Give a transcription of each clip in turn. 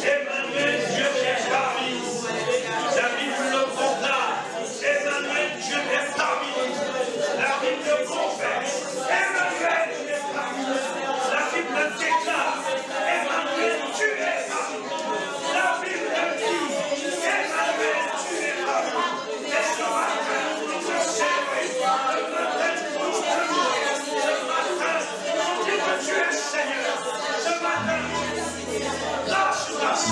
Emmanuel, Dieu est parmi nous. La Bible le proclame. Emmanuel, Dieu est parmi nous. La Bible le confesse. Emmanuel, Dieu est parmi nous. La Bible le déclare. Emmanuel, Dieu est parmi nous. La Bible le dit. Emmanuel, Dieu est parmi nous. Et ce matin, nous te servons. Le matin, nous te louons. Ce matin, nous disons que tu es Seigneur. Ce matin, grâce.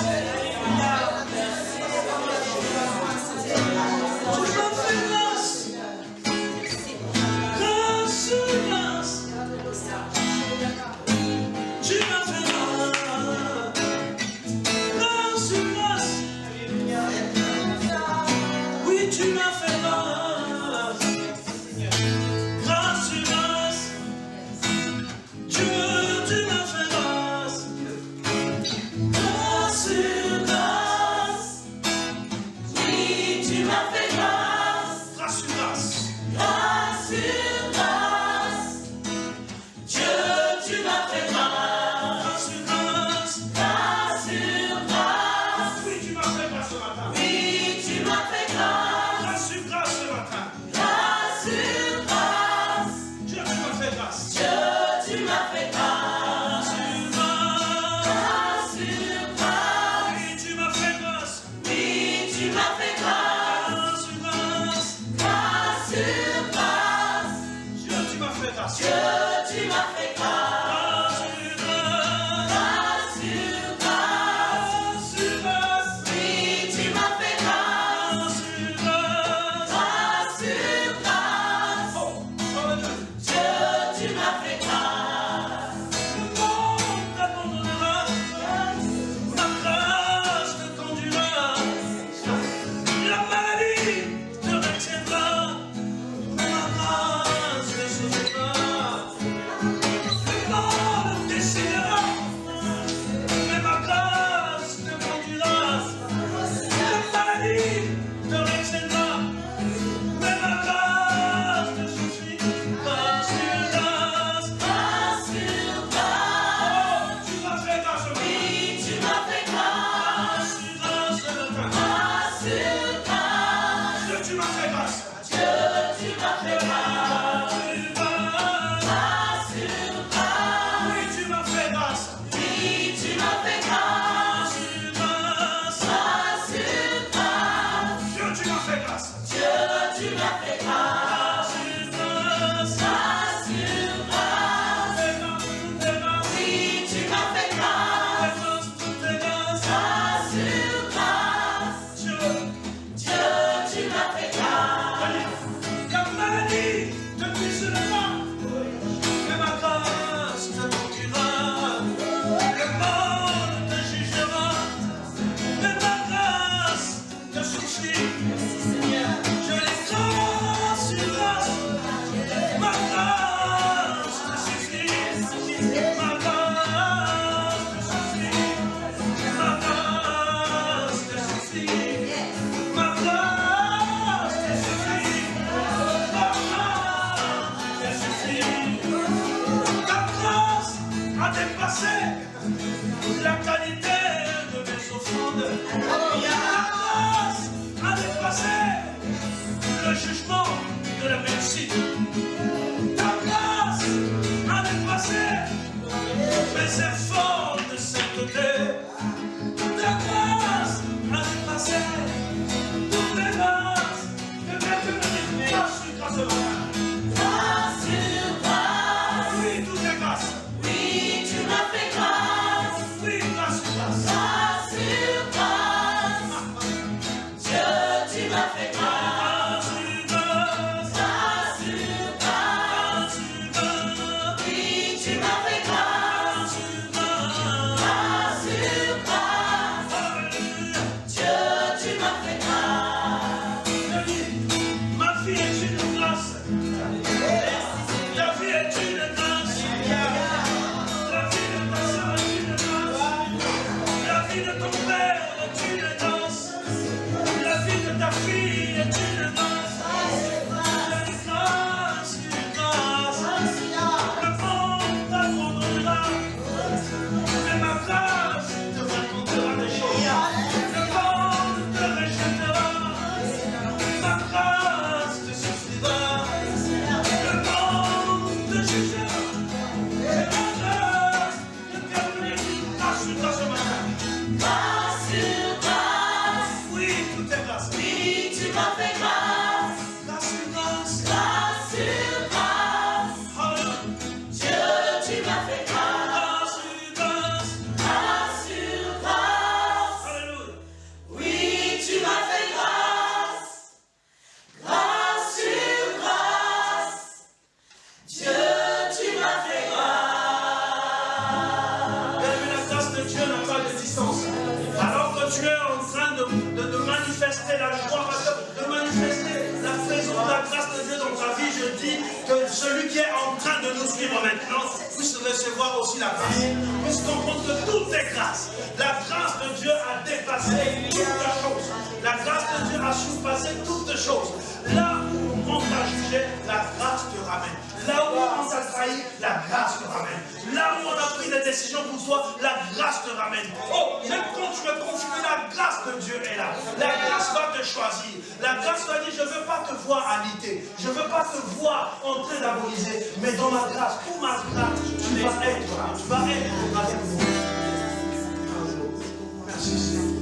Oui, grâce sur grâce. manifester la joie, de manifester la présence, la grâce de Dieu dans ta vie. Je dis que celui qui est en train de nous suivre maintenant puisse recevoir aussi la grâce. Puisse comprendre que tout est grâce. La grâce de Dieu a dépassé toutes choses. La grâce de Dieu a surpassé toutes choses. Là où on t'a jugé, la grâce te ramène. Là où on t'a trahi, la grâce te ramène. Là où on a pris des décisions pour toi, la grâce te ramène. Oh, même quand tu me confies, la grâce de Dieu est là. La grâce va te choisir. La grâce va dire, je ne veux pas te voir alité. Je ne veux pas te voir en train d'agoniser. Mais dans ma grâce, pour ma grâce, tu vas être avec moi. Merci Seigneur.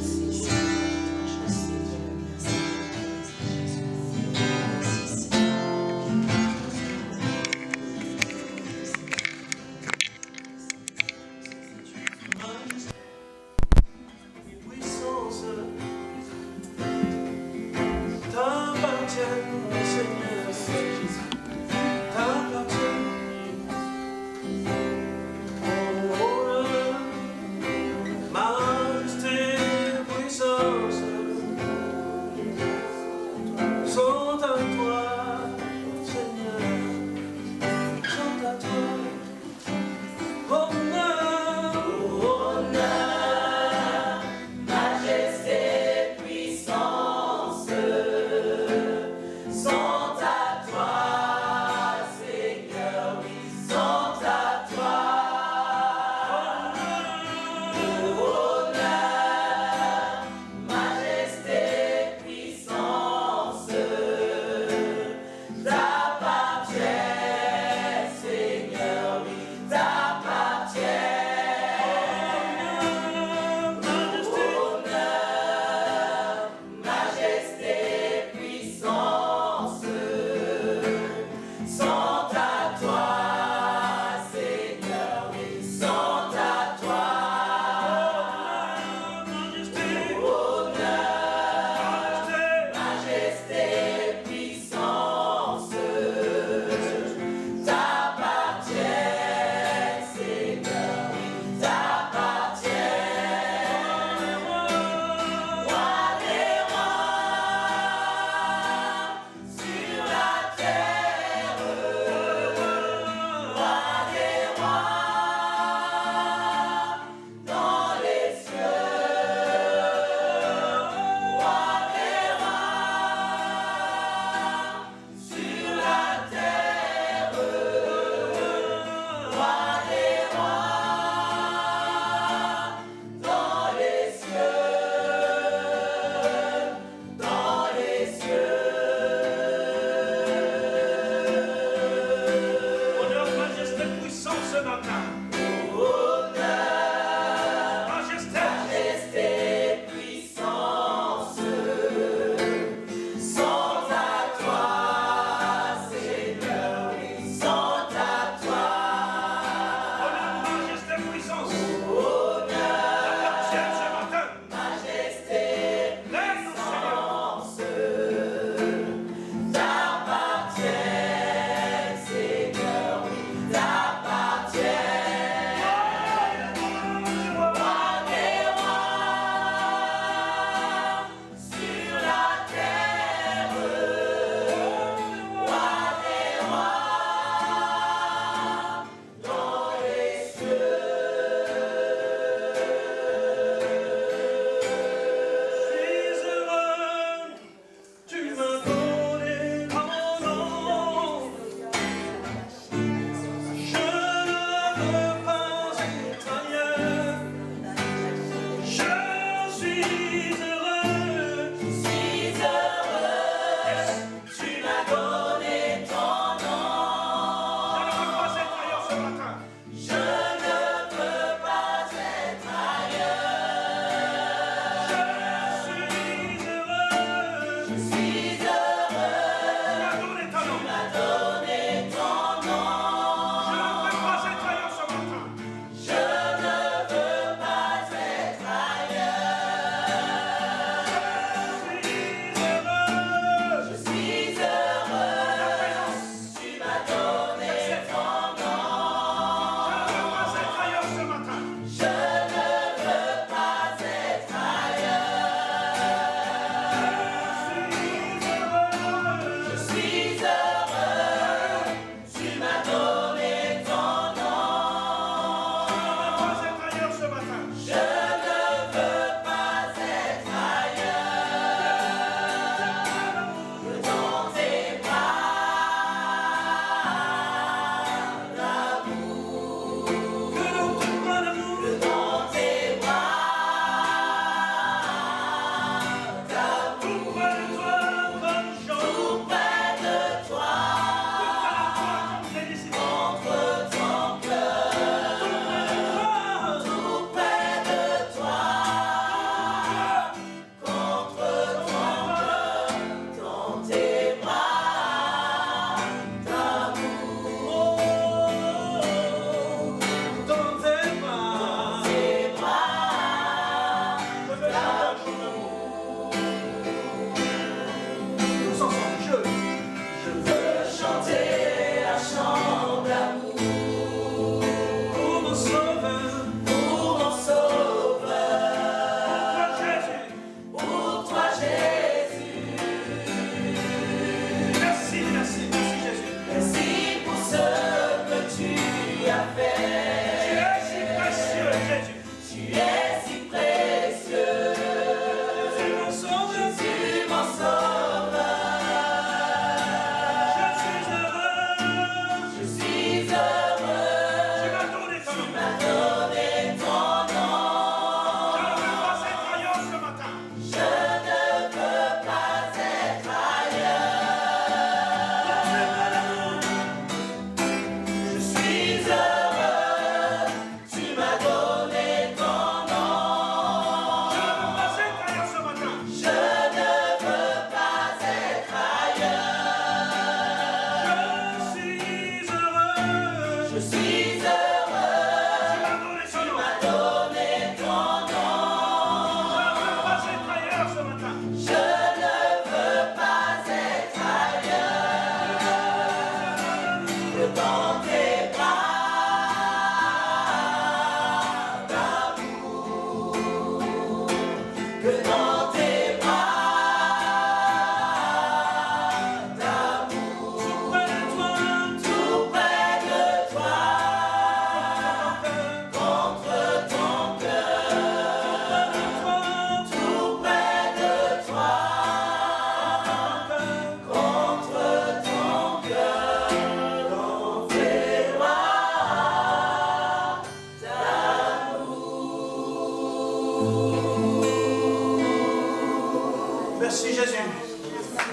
Merci Jésus.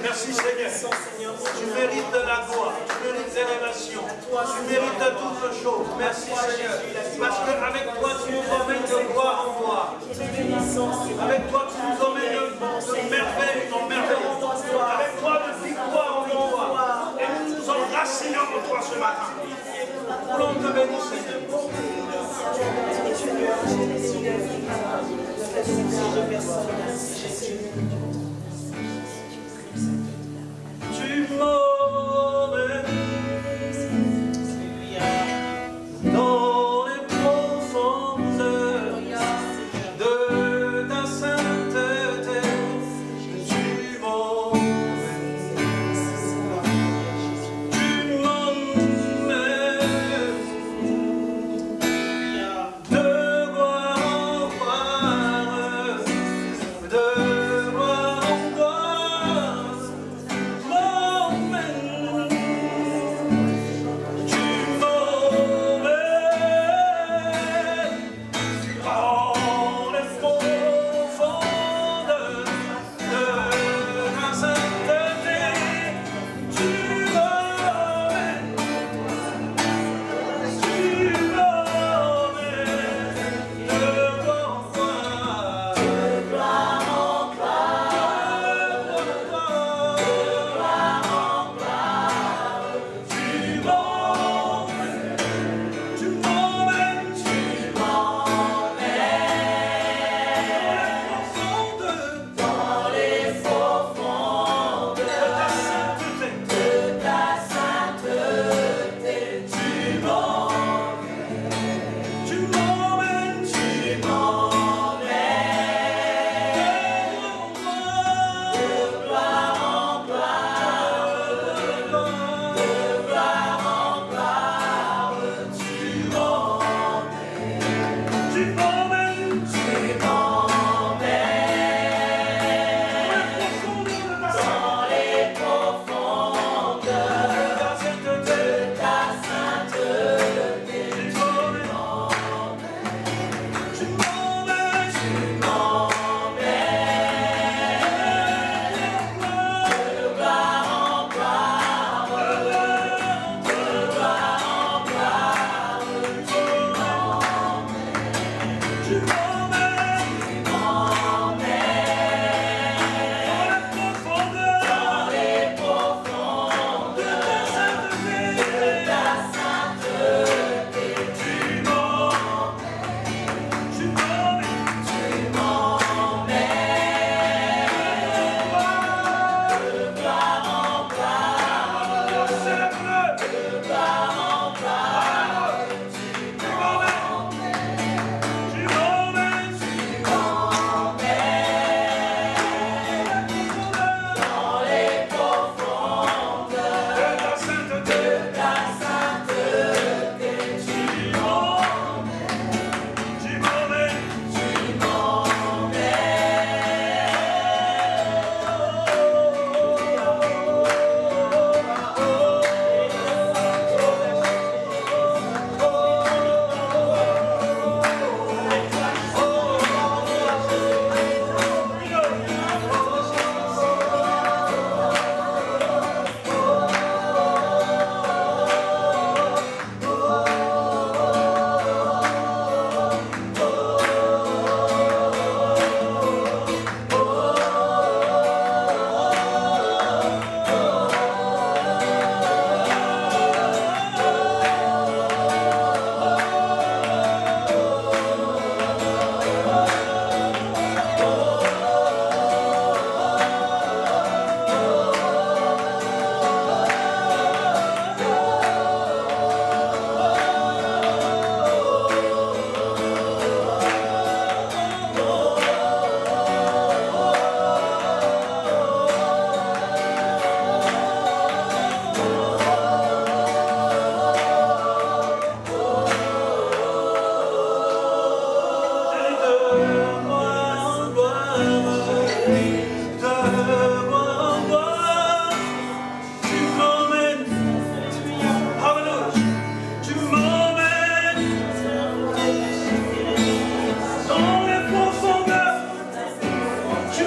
Merci Seigneur. Tu mérites de la gloire, tu mérites l'élévation, tu mérites de toutes choses. Merci Seigneur. Parce qu'avec toi, tu nous emmènes de gloire en gloire. Avec toi, tu nous emmènes de merveille en merveille. Avec toi, de victoire en victoire. Et nous nous enracinons en toi ce matin. Nous voulons te bénir, Seigneur. Tu m'emmènes dans les profondeurs de ta sainteté. Tu m'emmènes de gloire en gloire, de gloire en gloire.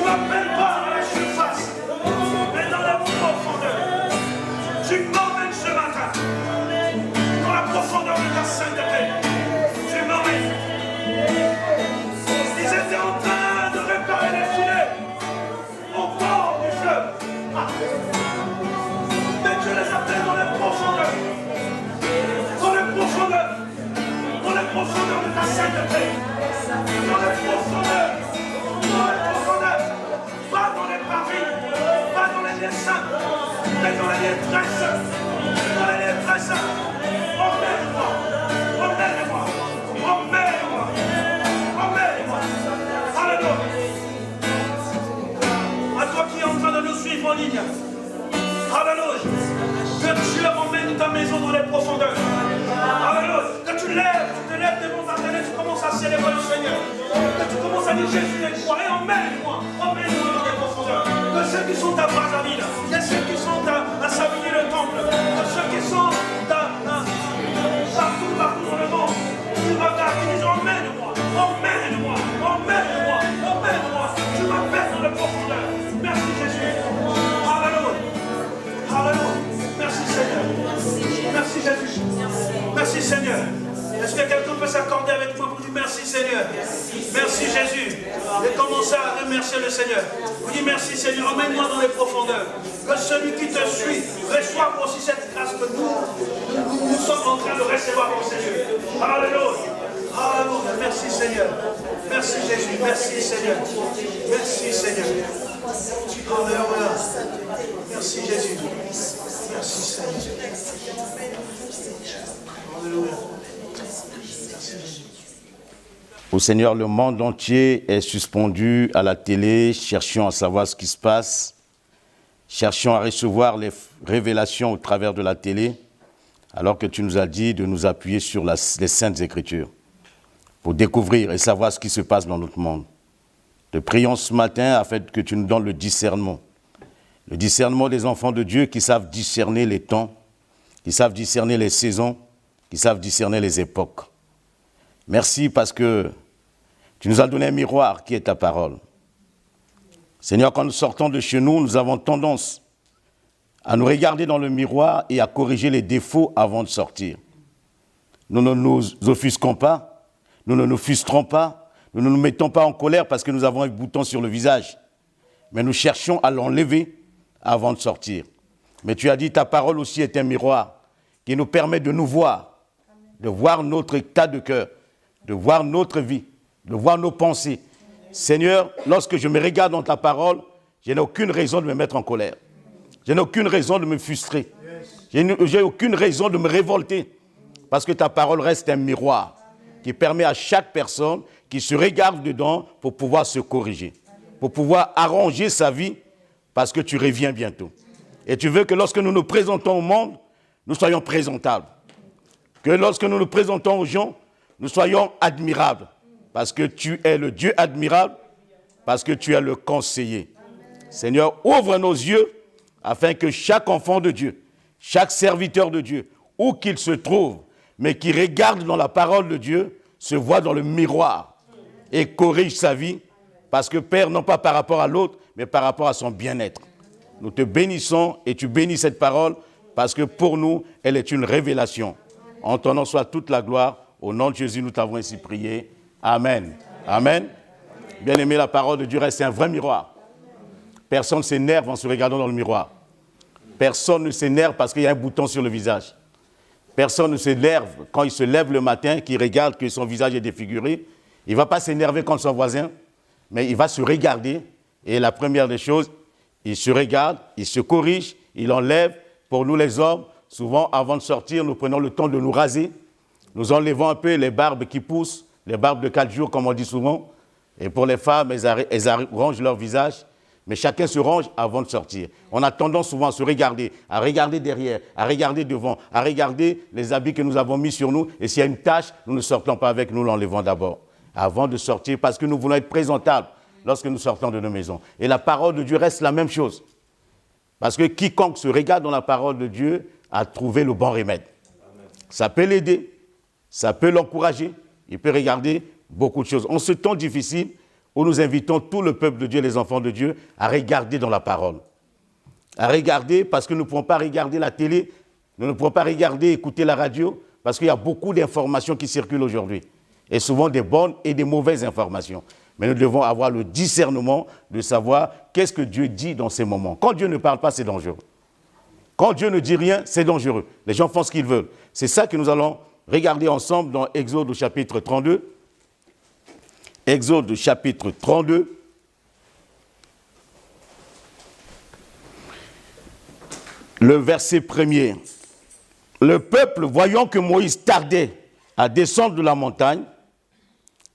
Appelle pas à la surface. les tresses. Dans les tresses. Emmène-moi. Emmène-moi. Emmène-moi. Emmène-moi. Alléluia. À toi qui es en train de nous suivre en ligne. Alléluia. Que Dieu emmène ta maison dans les profondeurs. Alléluia. Que tu te lèves devant ta télé, tu commences à célébrer le Seigneur. Que tu commences à dire Jésus est roi et emmène-moi dans les profondeurs. Que ceux qui sont à Brazzaville, que ceux qui sont à Savigny le Temple, que ceux qui sont partout dans le monde, tu regardes, tu dis emmène-moi, emmène-moi, emmène-moi, emmène-moi. Tu m'appelles dans les profondeurs. Merci Jésus. Alléluia. Alléluia. Merci Seigneur. Merci Jésus. Merci Seigneur. Est-ce que quelqu'un peut s'accorder avec moi pour dire merci Seigneur? Merci Jésus. Et commencez à remercier le Seigneur. Vous dites merci Seigneur, emmène-moi dans les profondeurs. Que celui qui te suit reçoive aussi cette grâce que nous sommes en train de recevoir au Seigneur. Alléluia. Alléluia. Merci Seigneur. Merci Jésus. Merci Seigneur. Merci Seigneur. Alléluia. Merci Jésus. Merci Seigneur. Alléluia. Au Seigneur, le monde entier est suspendu à la télé, cherchant à savoir ce qui se passe, cherchant à recevoir les révélations au travers de la télé, alors que tu nous as dit de nous appuyer sur les Saintes Écritures pour découvrir et savoir ce qui se passe dans notre monde. Te prions ce matin afin que tu nous donnes le discernement des enfants de Dieu qui savent discerner les temps, qui savent discerner les saisons, qui savent discerner les époques. Merci parce que tu nous as donné un miroir qui est ta parole. Seigneur, quand nous sortons de chez nous, nous avons tendance à nous regarder dans le miroir et à corriger les défauts avant de sortir. Nous ne nous offusquons pas, nous ne nous frustrons pas, nous ne nous mettons pas en colère parce que nous avons un bouton sur le visage. Mais nous cherchons à l'enlever avant de sortir. Mais tu as dit, ta parole aussi est un miroir qui nous permet de nous voir, de voir notre état de cœur, de voir notre vie, de voir nos pensées. Seigneur, lorsque je me regarde dans ta parole, je n'ai aucune raison de me mettre en colère. Je n'ai aucune raison de me frustrer. Je n'ai aucune raison de me révolter. Parce que ta parole reste un miroir qui permet à chaque personne qui se regarde dedans pour pouvoir se corriger, pour pouvoir arranger sa vie parce que tu reviens bientôt. Et tu veux que lorsque nous nous présentons au monde, nous soyons présentables. Que lorsque nous nous présentons aux gens, nous soyons admirables. Parce que tu es le Dieu admirable, parce que tu es le conseiller. Seigneur, ouvre nos yeux afin que chaque enfant de Dieu, chaque serviteur de Dieu, où qu'il se trouve, mais qui regarde dans la parole de Dieu, se voit dans le miroir et corrige sa vie, parce que Père, non pas par rapport à l'autre, mais par rapport à son bien-être. Nous te bénissons et tu bénis cette parole, parce que pour nous, elle est une révélation. En ton nom soit toute la gloire. Au nom de Jésus, nous t'avons ainsi prié. Amen. Amen. Bien-aimé, la parole de Dieu reste un vrai miroir. Personne ne s'énerve en se regardant dans le miroir. Personne ne s'énerve parce qu'il y a un bouton sur le visage. Personne ne s'énerve quand il se lève le matin, qu'il regarde que son visage est défiguré. Il ne va pas s'énerver contre son voisin, mais il va se regarder. Et la première des choses, il se regarde, il se corrige, il enlève. Pour nous les hommes, souvent avant de sortir, nous prenons le temps de nous raser. Nous enlevons un peu les barbes qui poussent, les barbes de 4 jours, comme on dit souvent. Et pour les femmes, elles rangent leur visage. Mais chacun se range avant de sortir. On a tendance souvent à regarder derrière, à regarder devant, à regarder les habits que nous avons mis sur nous. Et s'il y a une tache, nous ne sortons pas avec, nous l'enlevons d'abord. Avant de sortir, parce que nous voulons être présentables lorsque nous sortons de nos maisons. Et la parole de Dieu reste la même chose. Parce que quiconque se regarde dans la parole de Dieu a trouvé le bon remède. Amen. Ça peut l'aider, ça peut l'encourager, il peut regarder beaucoup de choses. En ce temps difficile, où nous invitons tout le peuple de Dieu, les enfants de Dieu, à regarder dans la parole. À regarder, parce que nous ne pouvons pas regarder la télé, nous ne pouvons pas regarder, écouter la radio, parce qu'il y a beaucoup d'informations qui circulent aujourd'hui. Et souvent des bonnes et des mauvaises informations. Mais nous devons avoir le discernement de savoir qu'est-ce que Dieu dit dans ces moments. Quand Dieu ne parle pas, c'est dangereux. Quand Dieu ne dit rien, c'est dangereux. Les gens font ce qu'ils veulent. C'est ça que nous allons regarder ensemble dans Exode au chapitre 32. Exode chapitre 32. le verset 1er. Le peuple, voyant que Moïse tardait à descendre de la montagne,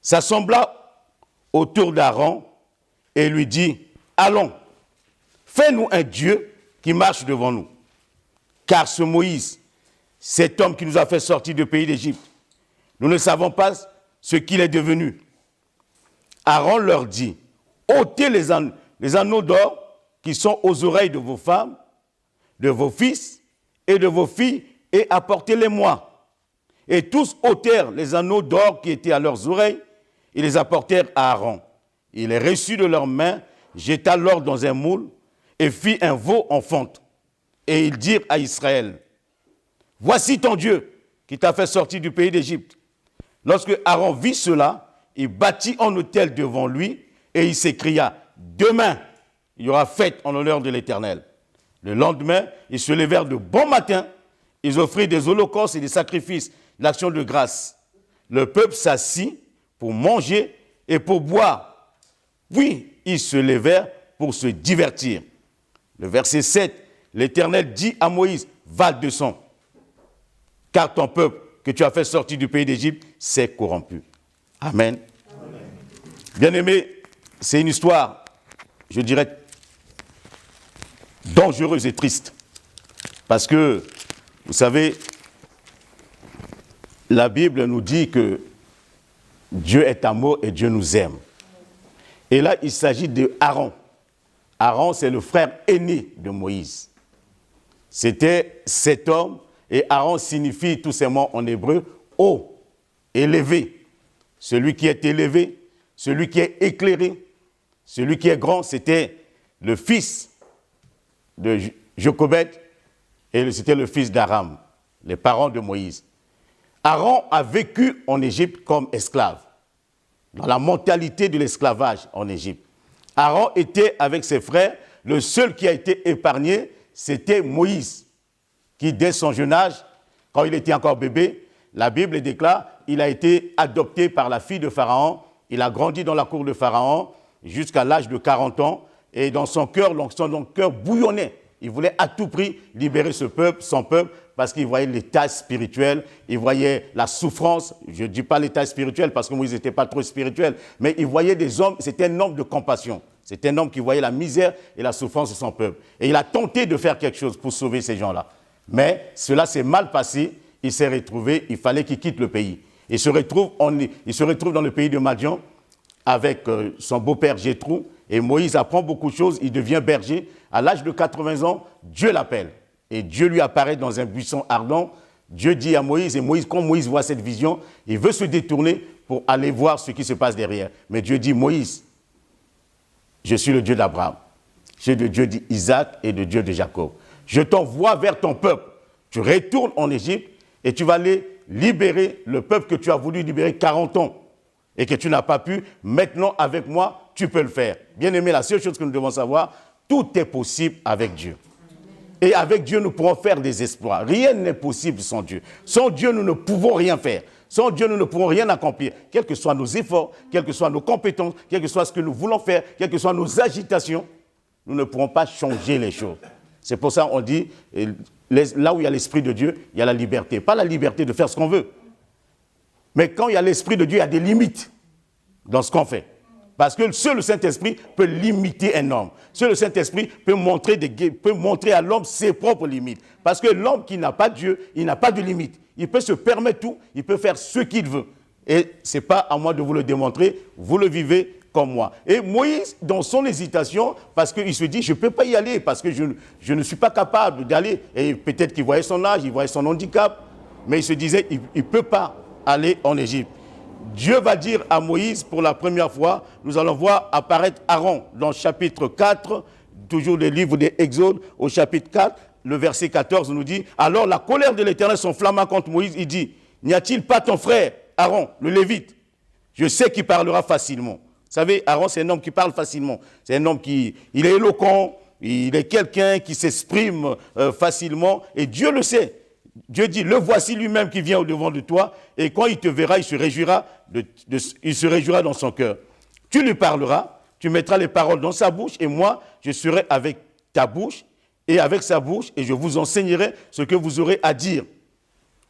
s'assembla autour d'Aaron et lui dit, « Allons, fais-nous un Dieu qui marche devant nous. Car ce Moïse, cet homme qui nous a fait sortir du pays d'Égypte, nous ne savons pas ce qu'il est devenu. » Aaron leur dit, « ôtez les anneaux d'or qui sont aux oreilles de vos femmes, de vos fils et de vos filles, et apportez-les-moi. » Et tous ôtèrent les anneaux d'or qui étaient à leurs oreilles, et les apportèrent à Aaron. Il les reçut de leurs mains, jeta l'or dans un moule, et fit un veau en fonte. Et ils dirent à Israël, « Voici ton Dieu qui t'a fait sortir du pays d'Égypte. » Lorsque Aaron vit cela, il bâtit un autel devant lui, et il s'écria, « Demain, il y aura fête en l'honneur de l'Éternel. » Le lendemain, ils se levèrent de bon matin, ils offrirent des holocaustes et des sacrifices, l'action de grâce. Le peuple s'assit pour manger et pour boire. Puis, ils se levèrent pour se divertir. Le verset 7, l'Éternel dit à Moïse, « Va, descends, car ton peuple que tu as fait sortir du pays d'Égypte s'est corrompu. » Amen. Amen. Bien-aimés, c'est une histoire, je dirais, dangereuse et triste. Parce que, vous savez, la Bible nous dit que Dieu est amour et Dieu nous aime. Et là, il s'agit de Aaron. Aaron, c'est le frère aîné de Moïse. C'était cet homme, et Aaron signifie tout simplement en hébreu haut, élevé. Celui qui est élevé, celui qui est éclairé, celui qui est grand, c'était le fils de Jochebed et c'était le fils d'Aram, les parents de Moïse. Aaron a vécu en Égypte comme esclave, dans la mentalité de l'esclavage en Égypte. Aaron était avec ses frères, le seul qui a été épargné, c'était Moïse, qui dès son jeune âge, quand il était encore bébé, la Bible déclare, il a été adopté par la fille de Pharaon, il a grandi dans la cour de Pharaon jusqu'à l'âge de 40 ans, et dans son cœur bouillonnait. Il voulait à tout prix libérer ce peuple, son peuple, parce qu'il voyait l'état spirituel, il voyait la souffrance. Je ne dis pas l'état spirituel parce que Moïse n'était pas trop spirituel, mais il voyait des hommes, c'était un homme de compassion. C'était un homme qui voyait la misère et la souffrance de son peuple. Et il a tenté de faire quelque chose pour sauver ces gens-là. Mais cela s'est mal passé, il s'est retrouvé, il fallait qu'il quitte le pays. Il se retrouve dans le pays de Madian avec son beau-père Jéthro. Et Moïse apprend beaucoup de choses, il devient berger. À l'âge de 80 ans, Dieu l'appelle. Et Dieu lui apparaît dans un buisson ardent. Dieu dit à Moïse, et Moïse, quand Moïse voit cette vision, il veut se détourner pour aller voir ce qui se passe derrière. Mais Dieu dit, Moïse, je suis le Dieu d'Abraham. Je suis le Dieu d'Isaac et le Dieu de Jacob. Je t'envoie vers ton peuple. Tu retournes en Égypte et tu vas aller libérer le peuple que tu as voulu libérer 40 ans et que tu n'as pas pu. Maintenant, avec moi, tu peux le faire. Bien aimé, la seule chose que nous devons savoir, tout est possible avec Dieu. Et avec Dieu, nous pourrons faire des exploits. Rien n'est possible sans Dieu. Sans Dieu, nous ne pouvons rien faire. Sans Dieu, nous ne pourrons rien accomplir. Quels que soient nos efforts, quelles que soient nos compétences, quel que soit ce que nous voulons faire, quelles que soient nos agitations, nous ne pourrons pas changer les choses. C'est pour ça qu'on dit, là où il y a l'Esprit de Dieu, il y a la liberté. Pas la liberté de faire ce qu'on veut. Mais quand il y a l'Esprit de Dieu, il y a des limites dans ce qu'on fait. Parce que seul le Saint-Esprit peut limiter un homme. Seul le Saint-Esprit peut montrer à l'homme ses propres limites. Parce que l'homme qui n'a pas Dieu, il n'a pas de limite. Il peut se permettre tout, il peut faire ce qu'il veut. Et ce n'est pas à moi de vous le démontrer, vous le vivez comme moi. Et Moïse, dans son hésitation, parce qu'il se dit, je ne peux pas y aller, parce que je ne suis pas capable d'aller. Et peut-être qu'il voyait son âge, il voyait son handicap, mais il se disait, il ne peut pas aller en Égypte. Dieu va dire à Moïse pour la première fois, nous allons voir apparaître Aaron dans le chapitre 4, toujours le livre des Exodes, au chapitre 4, le verset 14 nous dit, alors la colère de l'Éternel s'enflamma contre Moïse, il dit, n'y a-t-il pas ton frère Aaron, le Lévite? Je sais qu'il parlera facilement. Vous savez, Aaron, c'est un homme qui parle facilement. C'est un homme il est éloquent, il est quelqu'un qui s'exprime facilement, et Dieu le sait. Dieu dit, le voici lui-même qui vient au-devant de toi, et quand il te verra, il se réjouira dans son cœur. Tu lui parleras, tu mettras les paroles dans sa bouche, et moi, je serai avec ta bouche, et avec sa bouche, et je vous enseignerai ce que vous aurez à dire.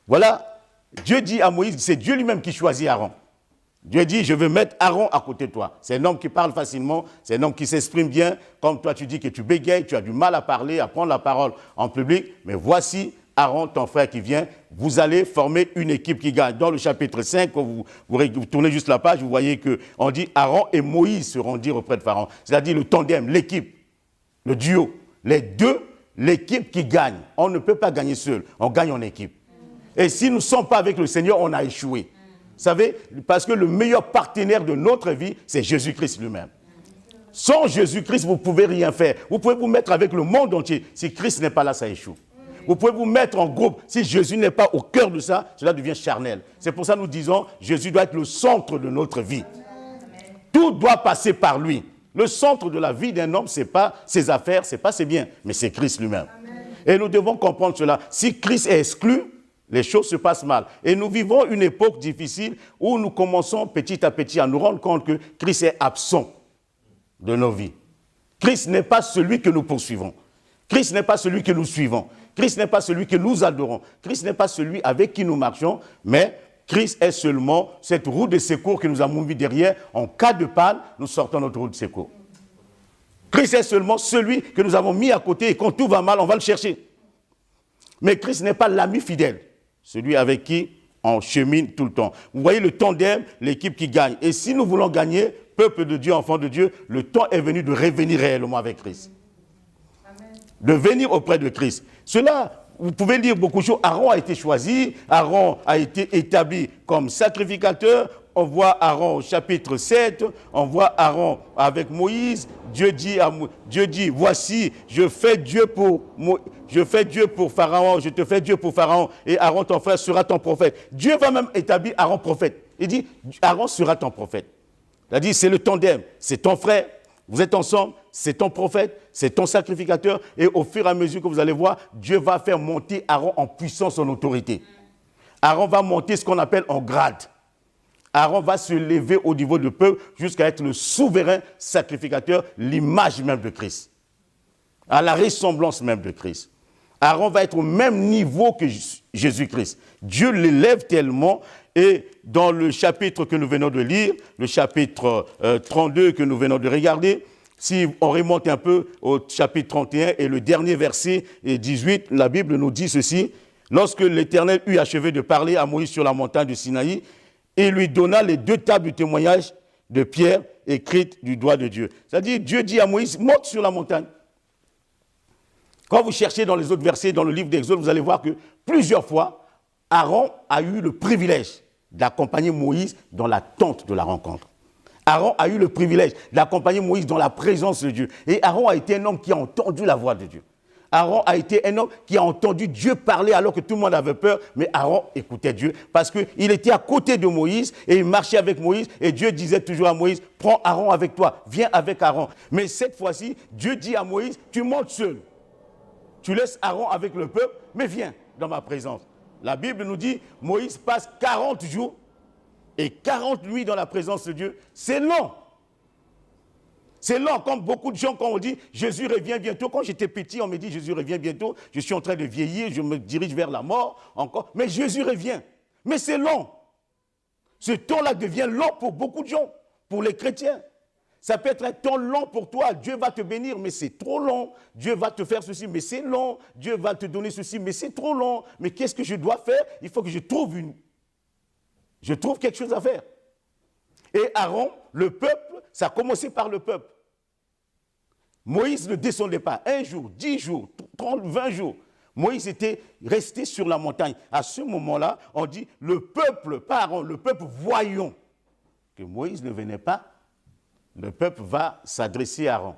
Voilà, Dieu dit à Moïse, c'est Dieu lui-même qui choisit Aaron. Dieu dit, je vais mettre Aaron à côté de toi. C'est un homme qui parle facilement, c'est un homme qui s'exprime bien. Comme toi, tu dis que tu bégayes, tu as du mal à parler, à prendre la parole en public. Mais voici Aaron, ton frère qui vient. Vous allez former une équipe qui gagne. Dans le chapitre 5, quand vous tournez juste la page, vous voyez qu'on dit Aaron et Moïse se rendirent auprès de Pharaon. C'est-à-dire le tandem, l'équipe, le duo. Les deux, l'équipe qui gagne. On ne peut pas gagner seul, on gagne en équipe. Et si nous ne sommes pas avec le Seigneur, on a échoué. Vous savez, parce que le meilleur partenaire de notre vie, c'est Jésus-Christ lui-même. Sans Jésus-Christ, vous ne pouvez rien faire. Vous pouvez vous mettre avec le monde entier. Si Christ n'est pas là, ça échoue. Vous pouvez vous mettre en groupe. Si Jésus n'est pas au cœur de ça, cela devient charnel. C'est pour ça que nous disons, Jésus doit être le centre de notre vie. Tout doit passer par lui. Le centre de la vie d'un homme, ce n'est pas ses affaires, ce n'est pas ses biens, mais c'est Christ lui-même. Et nous devons comprendre cela. Si Christ est exclu, les choses se passent mal. Et nous vivons une époque difficile où nous commençons petit à petit à nous rendre compte que Christ est absent de nos vies. Christ n'est pas celui que nous poursuivons. Christ n'est pas celui que nous suivons. Christ n'est pas celui que nous adorons. Christ n'est pas celui avec qui nous marchons, mais Christ est seulement cette roue de secours que nous avons mis derrière. En cas de panne, nous sortons notre roue de secours. Christ est seulement celui que nous avons mis à côté et quand tout va mal, on va le chercher. Mais Christ n'est pas l'ami fidèle. Celui avec qui on chemine tout le temps. Vous voyez le tandem, l'équipe qui gagne. Et si nous voulons gagner, peuple de Dieu, enfant de Dieu, le temps est venu de revenir réellement avec Christ. Amen. De venir auprès de Christ. Cela, vous pouvez lire beaucoup de choses. Aaron a été choisi, Aaron a été établi comme sacrificateur. On voit Aaron au chapitre 7, on voit Aaron avec Moïse. Dieu dit, voici, je fais Dieu pour Pharaon, je te fais Dieu pour Pharaon, et Aaron, ton frère, sera ton prophète. Dieu va même établir Aaron prophète. Il dit, Aaron sera ton prophète. C'est-à-dire, c'est le tandem, c'est ton frère, vous êtes ensemble, c'est ton prophète, c'est ton sacrificateur, et au fur et à mesure que vous allez voir, Dieu va faire monter Aaron en puissance, en autorité. Aaron va monter ce qu'on appelle en grade. Aaron va se lever au niveau du peuple jusqu'à être le souverain sacrificateur, l'image même de Christ, à la ressemblance même de Christ. Aaron va être au même niveau que Jésus-Christ. Dieu l'élève tellement, et dans le chapitre que nous venons de lire, le chapitre 32 que nous venons de regarder, si on remonte un peu au chapitre 31 et le dernier verset 18, la Bible nous dit ceci: lorsque l'Éternel eut achevé de parler à Moïse sur la montagne de Sinaï, et lui donna les 2 tables du témoignage de pierre écrites du doigt de Dieu. C'est-à-dire, Dieu dit à Moïse, monte sur la montagne. Quand vous cherchez dans les autres versets, dans le livre d'Exode, vous allez voir que plusieurs fois, Aaron a eu le privilège d'accompagner Moïse dans la tente de la rencontre. Aaron a eu le privilège d'accompagner Moïse dans la présence de Dieu. Et Aaron a été un homme qui a entendu la voix de Dieu. Aaron a été un homme qui a entendu Dieu parler alors que tout le monde avait peur, mais Aaron écoutait Dieu parce qu'il était à côté de Moïse et il marchait avec Moïse et Dieu disait toujours à Moïse, prends Aaron avec toi, viens avec Aaron. Mais cette fois-ci, Dieu dit à Moïse, tu montes seul. Tu laisses Aaron avec le peuple, mais viens dans ma présence. La Bible nous dit, Moïse passe 40 jours et 40 nuits dans la présence de Dieu. C'est long. C'est lent, comme beaucoup de gens, quand on dit Jésus revient bientôt. Quand j'étais petit, on me dit Jésus revient bientôt. Je suis en train de vieillir, je me dirige vers la mort encore. Mais Jésus revient. Mais c'est long. Ce temps-là devient long pour beaucoup de gens, pour les chrétiens. Ça peut être un temps long pour toi. Dieu va te bénir, mais c'est trop long. Dieu va te faire ceci, mais c'est long. Dieu va te donner ceci, mais c'est trop long. Mais qu'est-ce que je dois faire? Il faut que je trouve quelque chose à faire. Et Aaron, le peuple, ça a commencé par le peuple. Moïse ne descendait pas. 1 jour, 10 jours, 30, 20 jours. Moïse était resté sur la montagne. À ce moment-là, on dit, le peuple, pas Aaron, le peuple, voyons que Moïse ne venait pas, le peuple va s'adresser à Aaron. Vous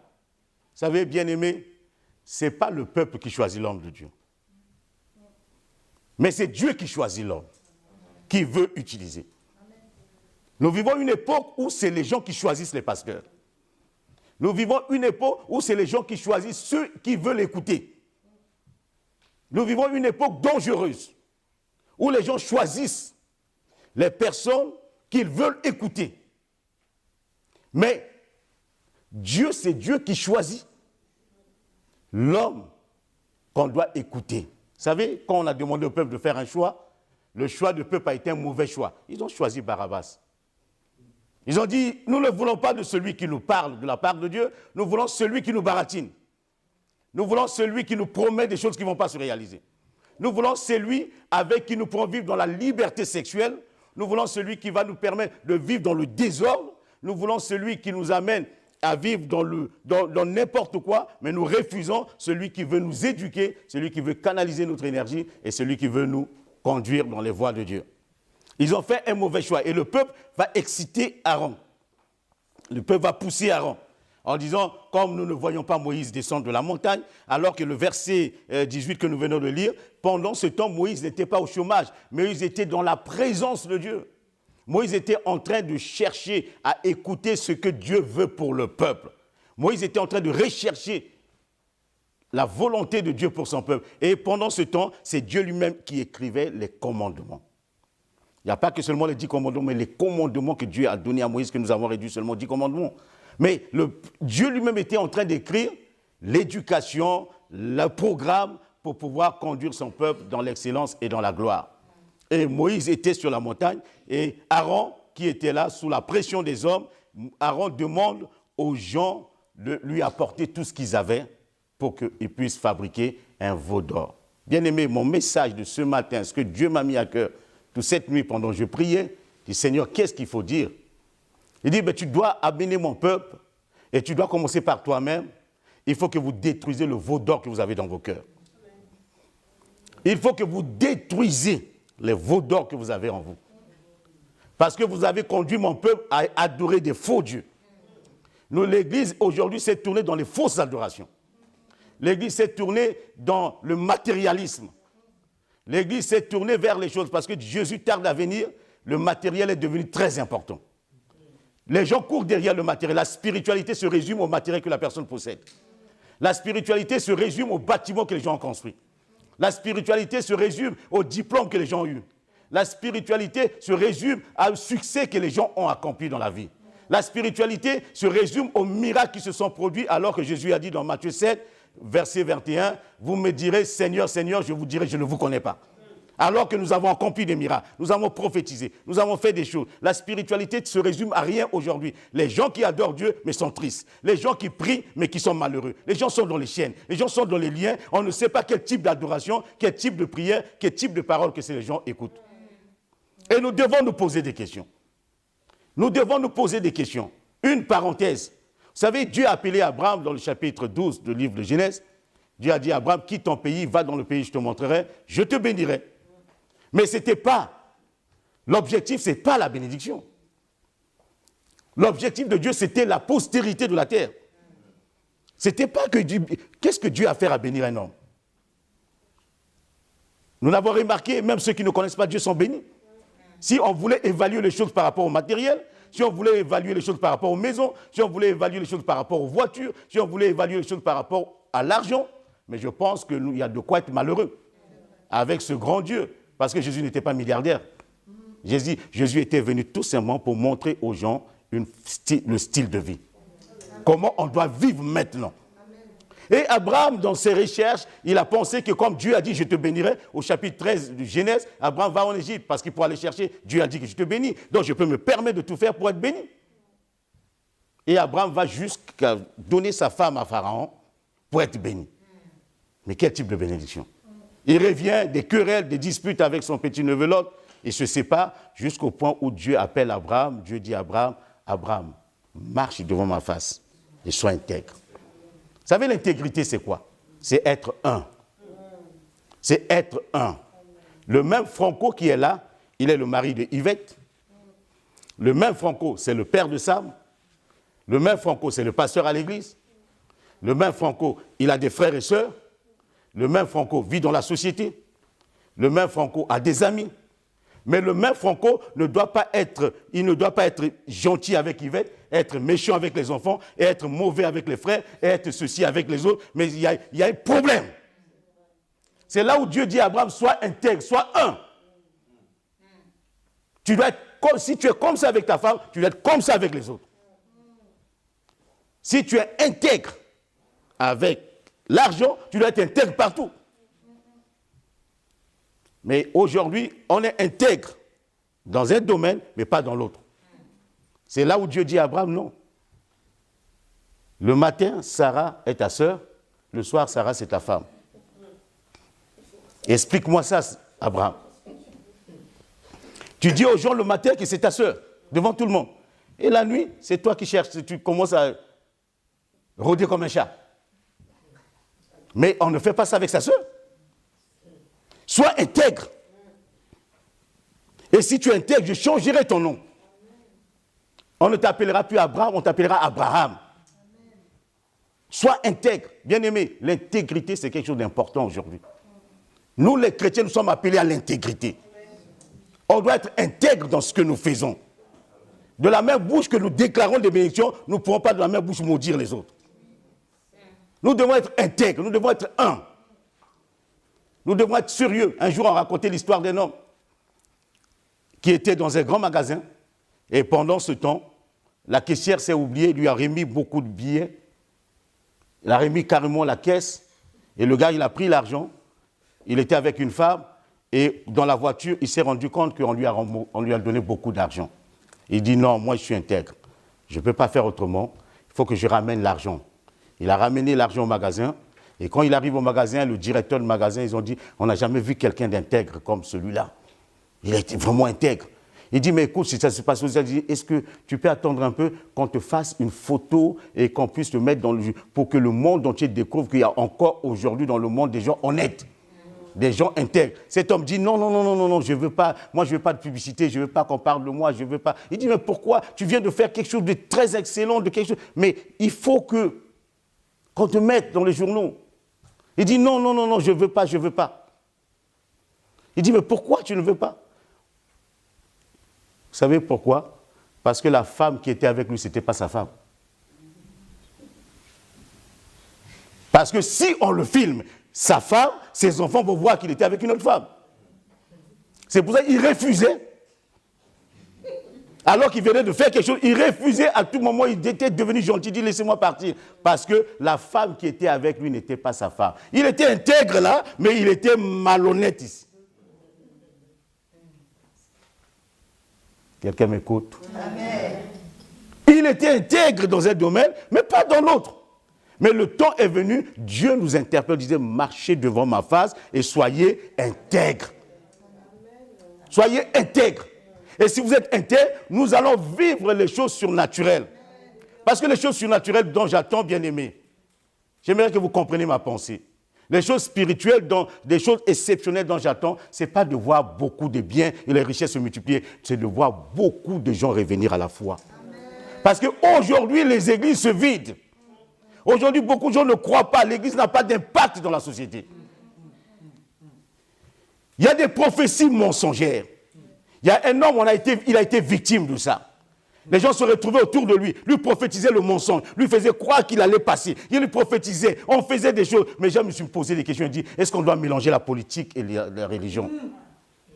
savez, bien-aimés, ce n'est pas le peuple qui choisit l'homme de Dieu. Mais c'est Dieu qui choisit l'homme, qui veut utiliser. Nous vivons une époque où c'est les gens qui choisissent les pasteurs. Nous vivons une époque où c'est les gens qui choisissent ceux qui veulent écouter. Nous vivons une époque dangereuse, où les gens choisissent les personnes qu'ils veulent écouter. Mais Dieu, c'est Dieu qui choisit l'homme qu'on doit écouter. Vous savez, quand on a demandé au peuple de faire un choix, le choix du peuple a été un mauvais choix. Ils ont choisi Barabbas. Ils ont dit, nous ne voulons pas de celui qui nous parle de la part de Dieu, nous voulons celui qui nous baratine. Nous voulons celui qui nous promet des choses qui ne vont pas se réaliser. Nous voulons celui avec qui nous pourrons vivre dans la liberté sexuelle. Nous voulons celui qui va nous permettre de vivre dans le désordre. Nous voulons celui qui nous amène à vivre dans n'importe quoi, mais nous refusons celui qui veut nous éduquer, celui qui veut canaliser notre énergie et celui qui veut nous conduire dans les voies de Dieu. Ils ont fait un mauvais choix et le peuple va exciter Aaron. Le peuple va pousser Aaron en disant, comme nous ne voyons pas Moïse descendre de la montagne, alors que le verset 18 que nous venons de lire, pendant ce temps, Moïse n'était pas au chômage, mais Moïse était dans la présence de Dieu. Moïse était en train de chercher à écouter ce que Dieu veut pour le peuple. Moïse était en train de rechercher la volonté de Dieu pour son peuple. Et pendant ce temps, c'est Dieu lui-même qui écrivait les commandements. Il n'y a pas que seulement les 10 commandements, mais les commandements que Dieu a donnés à Moïse, que nous avons réduit seulement 10 commandements. Mais Dieu lui-même était en train d'écrire l'éducation, le programme pour pouvoir conduire son peuple dans l'excellence et dans la gloire. Et Moïse était sur la montagne et Aaron, qui était là sous la pression des hommes, Aaron demande aux gens de lui apporter tout ce qu'ils avaient pour qu'ils puissent fabriquer un veau d'or. Bien-aimé, mon message de ce matin, ce que Dieu m'a mis à cœur, toute cette nuit pendant que je priais, je dis, Seigneur, qu'est-ce qu'il faut dire? Il dit, tu dois amener mon peuple et tu dois commencer par toi-même. Il faut que vous détruisez le veau d'or que vous avez dans vos cœurs. Il faut que vous détruisez les veaux d'or que vous avez en vous. Parce que vous avez conduit mon peuple à adorer des faux dieux. Nous, l'Église, aujourd'hui, s'est tournée dans les fausses adorations. L'Église s'est tournée dans le matérialisme. L'Église s'est tournée vers les choses parce que Jésus tarde à venir, le matériel est devenu très important. Les gens courent derrière le matériel. La spiritualité se résume au matériel que la personne possède. La spiritualité se résume aux bâtiments que les gens ont construits. La spiritualité se résume aux diplômes que les gens ont eus. La spiritualité se résume au succès que les gens ont accompli dans la vie. La spiritualité se résume aux miracles qui se sont produits alors que Jésus a dit dans Matthieu 7, verset 21, « Vous me direz, Seigneur, Seigneur, je vous dirai, je ne vous connais pas. » Alors que nous avons accompli des miracles, nous avons prophétisé, nous avons fait des choses. La spiritualité se résume à rien aujourd'hui. Les gens qui adorent Dieu, mais sont tristes. Les gens qui prient, mais qui sont malheureux. Les gens sont dans les chaînes, les gens sont dans les liens. On ne sait pas quel type d'adoration, quel type de prière, quel type de parole que ces gens écoutent. Et nous devons nous poser des questions. Nous devons nous poser des questions. Une parenthèse. Vous savez, Dieu a appelé Abraham dans le chapitre 12 du livre de Genèse. Dieu a dit à Abraham, quitte ton pays, va dans le pays, je te montrerai, je te bénirai. Mais ce n'était pas, l'objectif, ce n'est pas la bénédiction. L'objectif de Dieu, c'était la postérité de la terre. Ce n'était pas que Dieu, qu'est-ce que Dieu a à faire à bénir un homme? Nous l'avons remarqué, même ceux qui ne connaissent pas Dieu sont bénis. Si on voulait évaluer les choses par rapport au matériel, si on voulait évaluer les choses par rapport aux maisons, si on voulait évaluer les choses par rapport aux voitures, si on voulait évaluer les choses par rapport à l'argent, mais je pense qu'il y a de quoi être malheureux avec ce grand Dieu. Parce que Jésus n'était pas milliardaire. Jésus était venu tout simplement pour montrer aux gens le style de vie. Comment on doit vivre maintenant. Et Abraham, dans ses recherches, il a pensé que comme Dieu a dit « je te bénirai », au chapitre 13 de Genèse, Abraham va en Égypte parce qu'il faut aller chercher. Dieu a dit que je te bénis, donc je peux me permettre de tout faire pour être béni. Et Abraham va jusqu'à donner sa femme à Pharaon pour être béni. Mais quel type de bénédiction? Il revient des querelles, des disputes avec son petit-neveu Lot. Il se sépare jusqu'au point où Dieu appelle Abraham. Dieu dit à Abraham, Abraham, marche devant ma face et sois intègre. Vous savez, l'intégrité, c'est quoi? C'est être un. C'est être un. Le même Franco qui est là, il est le mari de Yvette. Le même Franco, c'est le père de Sam. Le même Franco, c'est le pasteur à l'église. Le même Franco, il a des frères et sœurs. Le même Franco vit dans la société. Le même Franco a des amis. Mais le même Franco ne doit pas être gentil avec Yvette, être méchant avec les enfants, et être mauvais avec les frères, et être ceci avec les autres. Mais il y a un problème. C'est là où Dieu dit à Abraham, sois intègre, sois un. Tu dois être comme, si tu es comme ça avec ta femme, tu dois être comme ça avec les autres. Si tu es intègre avec l'argent, tu dois être intègre partout. Mais aujourd'hui, on est intègre dans un domaine, mais pas dans l'autre. C'est là où Dieu dit à Abraham, non. Le matin, Sarah est ta sœur. Le soir, Sarah, c'est ta femme. Explique-moi ça, Abraham. Tu dis aux gens le matin que c'est ta sœur, devant tout le monde. Et la nuit, c'est toi qui cherches. Tu commences à rôder comme un chat. Mais on ne fait pas ça avec sa sœur. Sois intègre. Et si tu es intègre, je changerai ton nom. On ne t'appellera plus Abraham, on t'appellera Abraham. Sois intègre. Bien-aimé, l'intégrité, c'est quelque chose d'important aujourd'hui. Nous, les chrétiens, nous sommes appelés à l'intégrité. On doit être intègre dans ce que nous faisons. De la même bouche que nous déclarons des bénédictions, nous ne pourrons pas de la même bouche maudire les autres. Nous devons être intègres, nous devons être un. Nous devons être sérieux. Un jour, on racontait l'histoire d'un homme qui était dans un grand magasin et pendant ce temps, la caissière s'est oubliée, lui a remis beaucoup de billets. Il a remis carrément la caisse et le gars, il a pris l'argent. Il était avec une femme et dans la voiture, il s'est rendu compte qu'on lui a donné beaucoup d'argent. Il dit non, moi je suis intègre. Je ne peux pas faire autrement. Il faut que je ramène l'argent. Il a ramené l'argent au magasin. Et quand il arrive au magasin, le directeur du magasin, ils ont dit, on n'a jamais vu quelqu'un d'intègre comme celui-là. Il était vraiment intègre. Il dit, mais écoute, si ça se passe, il dit, est-ce que tu peux attendre un peu qu'on te fasse une photo et qu'on puisse te mettre dans le... pour que le monde entier découvre qu'il y a encore aujourd'hui dans le monde des gens honnêtes, des gens intègres. Cet homme dit, non, je ne veux pas, moi je ne veux pas de publicité, je ne veux pas qu'on parle de moi, je ne veux pas. Il dit, mais pourquoi? Tu viens de faire quelque chose de très excellent, de quelque chose, mais il faut qu'on te mette dans les journaux. Il dit, non, je ne veux pas, je ne veux pas. Il dit, mais pourquoi tu ne veux pas? Vous savez pourquoi? Parce que la femme qui était avec lui, ce n'était pas sa femme. Parce que si on le filme, sa femme, ses enfants vont voir qu'il était avec une autre femme. C'est pour ça qu'il refusait. Alors qu'il venait de faire quelque chose, il refusait à tout moment, il était devenu gentil, il dit laissez-moi partir. Parce que la femme qui était avec lui n'était pas sa femme. Il était intègre là, mais il était malhonnête ici. Quelqu'un m'écoute? Amen. Il était intègre dans un domaine, mais pas dans l'autre. Mais le temps est venu, Dieu nous interpelle, disait marchez devant ma face et soyez intègres. Soyez intègres. Et si vous êtes intègres, nous allons vivre les choses surnaturelles. Parce que les choses surnaturelles dont j'attends, bien aimé, j'aimerais que vous compreniez ma pensée. Les choses spirituelles, des choses exceptionnelles dont j'attends, ce n'est pas de voir beaucoup de biens et les richesses se multiplier, c'est de voir beaucoup de gens revenir à la foi. Parce qu'aujourd'hui, les églises se vident. Aujourd'hui, beaucoup de gens ne croient pas. L'église n'a pas d'impact dans la société. Il y a des prophéties mensongères. Il y a un homme, il a été victime de ça. Les gens se retrouvaient autour de lui prophétisaient le mensonge, lui faisaient croire qu'il allait passer. Il lui prophétisait, on faisait des choses. Mais je me suis posé des questions et dit, est-ce qu'on doit mélanger la politique et la religion?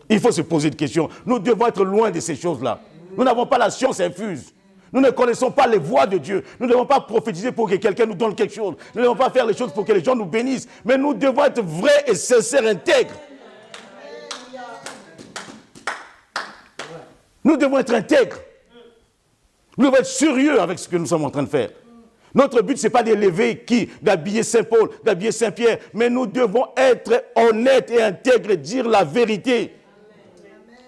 Il faut se poser des questions. Nous devons être loin de ces choses-là. Nous n'avons pas la science infuse. Nous ne connaissons pas les voies de Dieu. Nous ne devons pas prophétiser pour que quelqu'un nous donne quelque chose. Nous ne devons pas faire les choses pour que les gens nous bénissent. Mais nous devons être vrais et sincères, intègres. Nous devons être intègres. Nous devons être sérieux avec ce que nous sommes en train de faire. Notre but, ce n'est pas d'élever d'habiller Saint-Paul, d'habiller Saint-Pierre, mais nous devons être honnêtes et intègres et dire la vérité.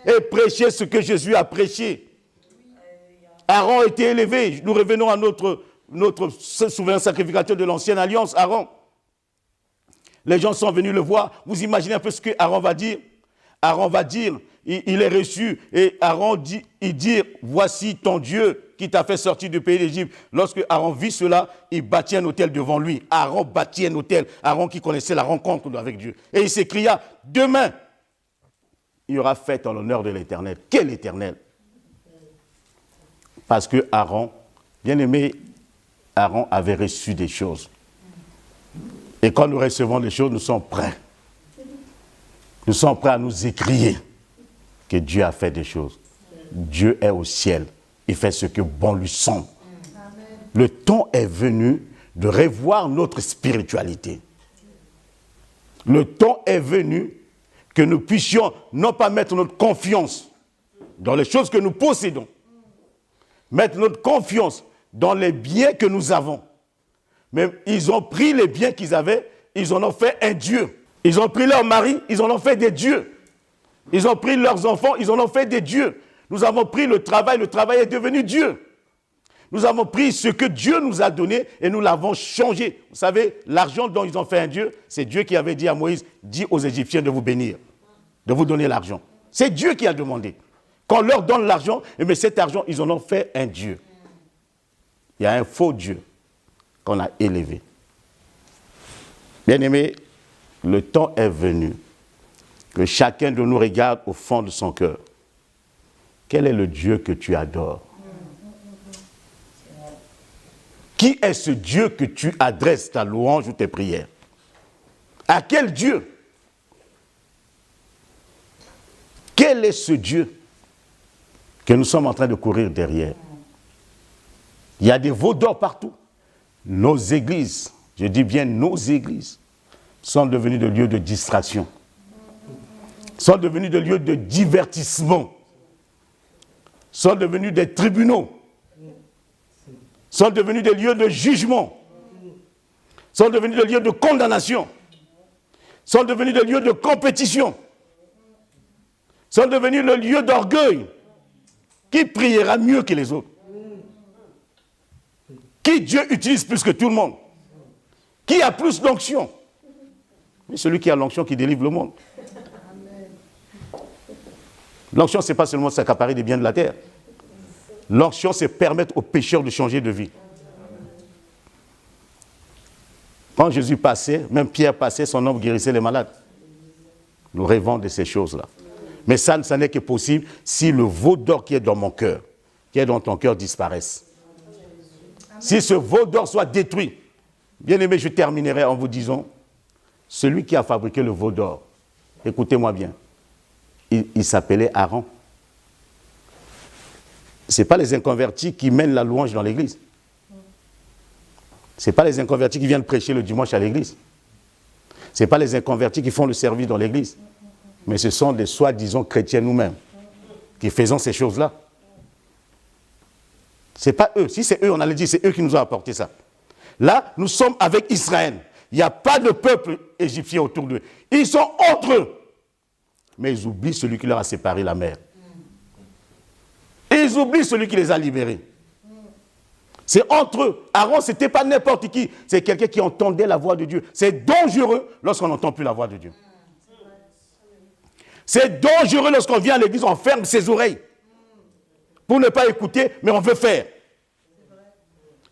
Et prêcher ce que Jésus a prêché. Aaron a été élevé. Nous revenons à notre souverain sacrificateur de l'ancienne alliance, Aaron. Les gens sont venus le voir. Vous imaginez un peu ce que Aaron va dire? Aaron va dire, il est reçu, et Aaron dit, voici ton Dieu qui t'a fait sortir du pays d'Égypte. Lorsque Aaron vit cela, il bâtit un autel devant lui. Aaron bâtit un autel. Aaron qui connaissait la rencontre avec Dieu. Et il s'écria, demain, il y aura fête en l'honneur de l'Éternel. Quel Éternel? Parce que Aaron, bien aimé, Aaron avait reçu des choses. Et quand nous recevons des choses, nous sommes prêts. Nous sommes prêts à nous écrier que Dieu a fait des choses. Dieu est au ciel. Il fait ce que bon lui semble. Le temps est venu de revoir notre spiritualité. Le temps est venu que nous puissions non pas mettre notre confiance dans les choses que nous possédons, mettre notre confiance dans les biens que nous avons. Mais ils ont pris les biens qu'ils avaient, ils en ont fait un Dieu. Ils ont pris leurs maris, ils en ont fait des dieux. Ils ont pris leurs enfants, ils en ont fait des dieux. Nous avons pris le travail est devenu Dieu. Nous avons pris ce que Dieu nous a donné et nous l'avons changé. Vous savez, l'argent dont ils ont fait un Dieu, c'est Dieu qui avait dit à Moïse, dis aux Égyptiens de vous bénir, de vous donner l'argent. C'est Dieu qui a demandé. Quand on leur donne l'argent, mais cet argent, ils en ont fait un Dieu. Il y a un faux Dieu qu'on a élevé. Bien-aimés, le temps est venu que chacun de nous regarde au fond de son cœur. Quel est le Dieu que tu adores? Qui est ce Dieu que tu adresses ta louange ou tes prières? À quel Dieu? Quel est ce Dieu que nous sommes en train de courir derrière? Il y a des veaux d'or partout. Nos églises, je dis bien nos églises, sont devenues des lieux de distraction, sont devenues des lieux de divertissement, sont devenues des tribunaux, sont devenus des lieux de jugement, sont devenus des lieux de condamnation, sont devenus des lieux de compétition, sont devenus le lieu d'orgueil. Qui priera mieux que les autres? Qui Dieu utilise plus que tout le monde? Qui a plus d'onction? Mais celui qui a l'onction qui délivre le monde. L'onction, ce n'est pas seulement s'accaparer des biens de la terre. L'onction, c'est permettre aux pécheurs de changer de vie. Quand Jésus passait, même Pierre passait, son homme guérissait les malades. Nous rêvons de ces choses-là. Mais ça n'est que possible si le veau d'or qui est dans mon cœur, qui est dans ton cœur, disparaisse. Si ce veau d'or soit détruit, bien aimé, je terminerai en vous disant, celui qui a fabriqué le veau d'or, écoutez-moi bien, il s'appelait Aaron. Ce n'est pas les inconvertis qui mènent la louange dans l'église. Ce n'est pas les inconvertis qui viennent prêcher le dimanche à l'église. Ce n'est pas les inconvertis qui font le service dans l'église. Mais ce sont des soi-disant chrétiens nous-mêmes qui faisons ces choses-là. Ce n'est pas eux. Si c'est eux, on allait dire, c'est eux qui nous ont apporté ça. Là, nous sommes avec Israël. Il n'y a pas de peuple égyptien autour d'eux. Ils sont entre eux. Mais ils oublient celui qui leur a séparé la mer. Et ils oublient celui qui les a libérés. C'est entre eux. Aaron, ce n'était pas n'importe qui. C'est quelqu'un qui entendait la voix de Dieu. C'est dangereux lorsqu'on n'entend plus la voix de Dieu. C'est dangereux lorsqu'on vient à l'église, on ferme ses oreilles. Pour ne pas écouter, mais on veut faire.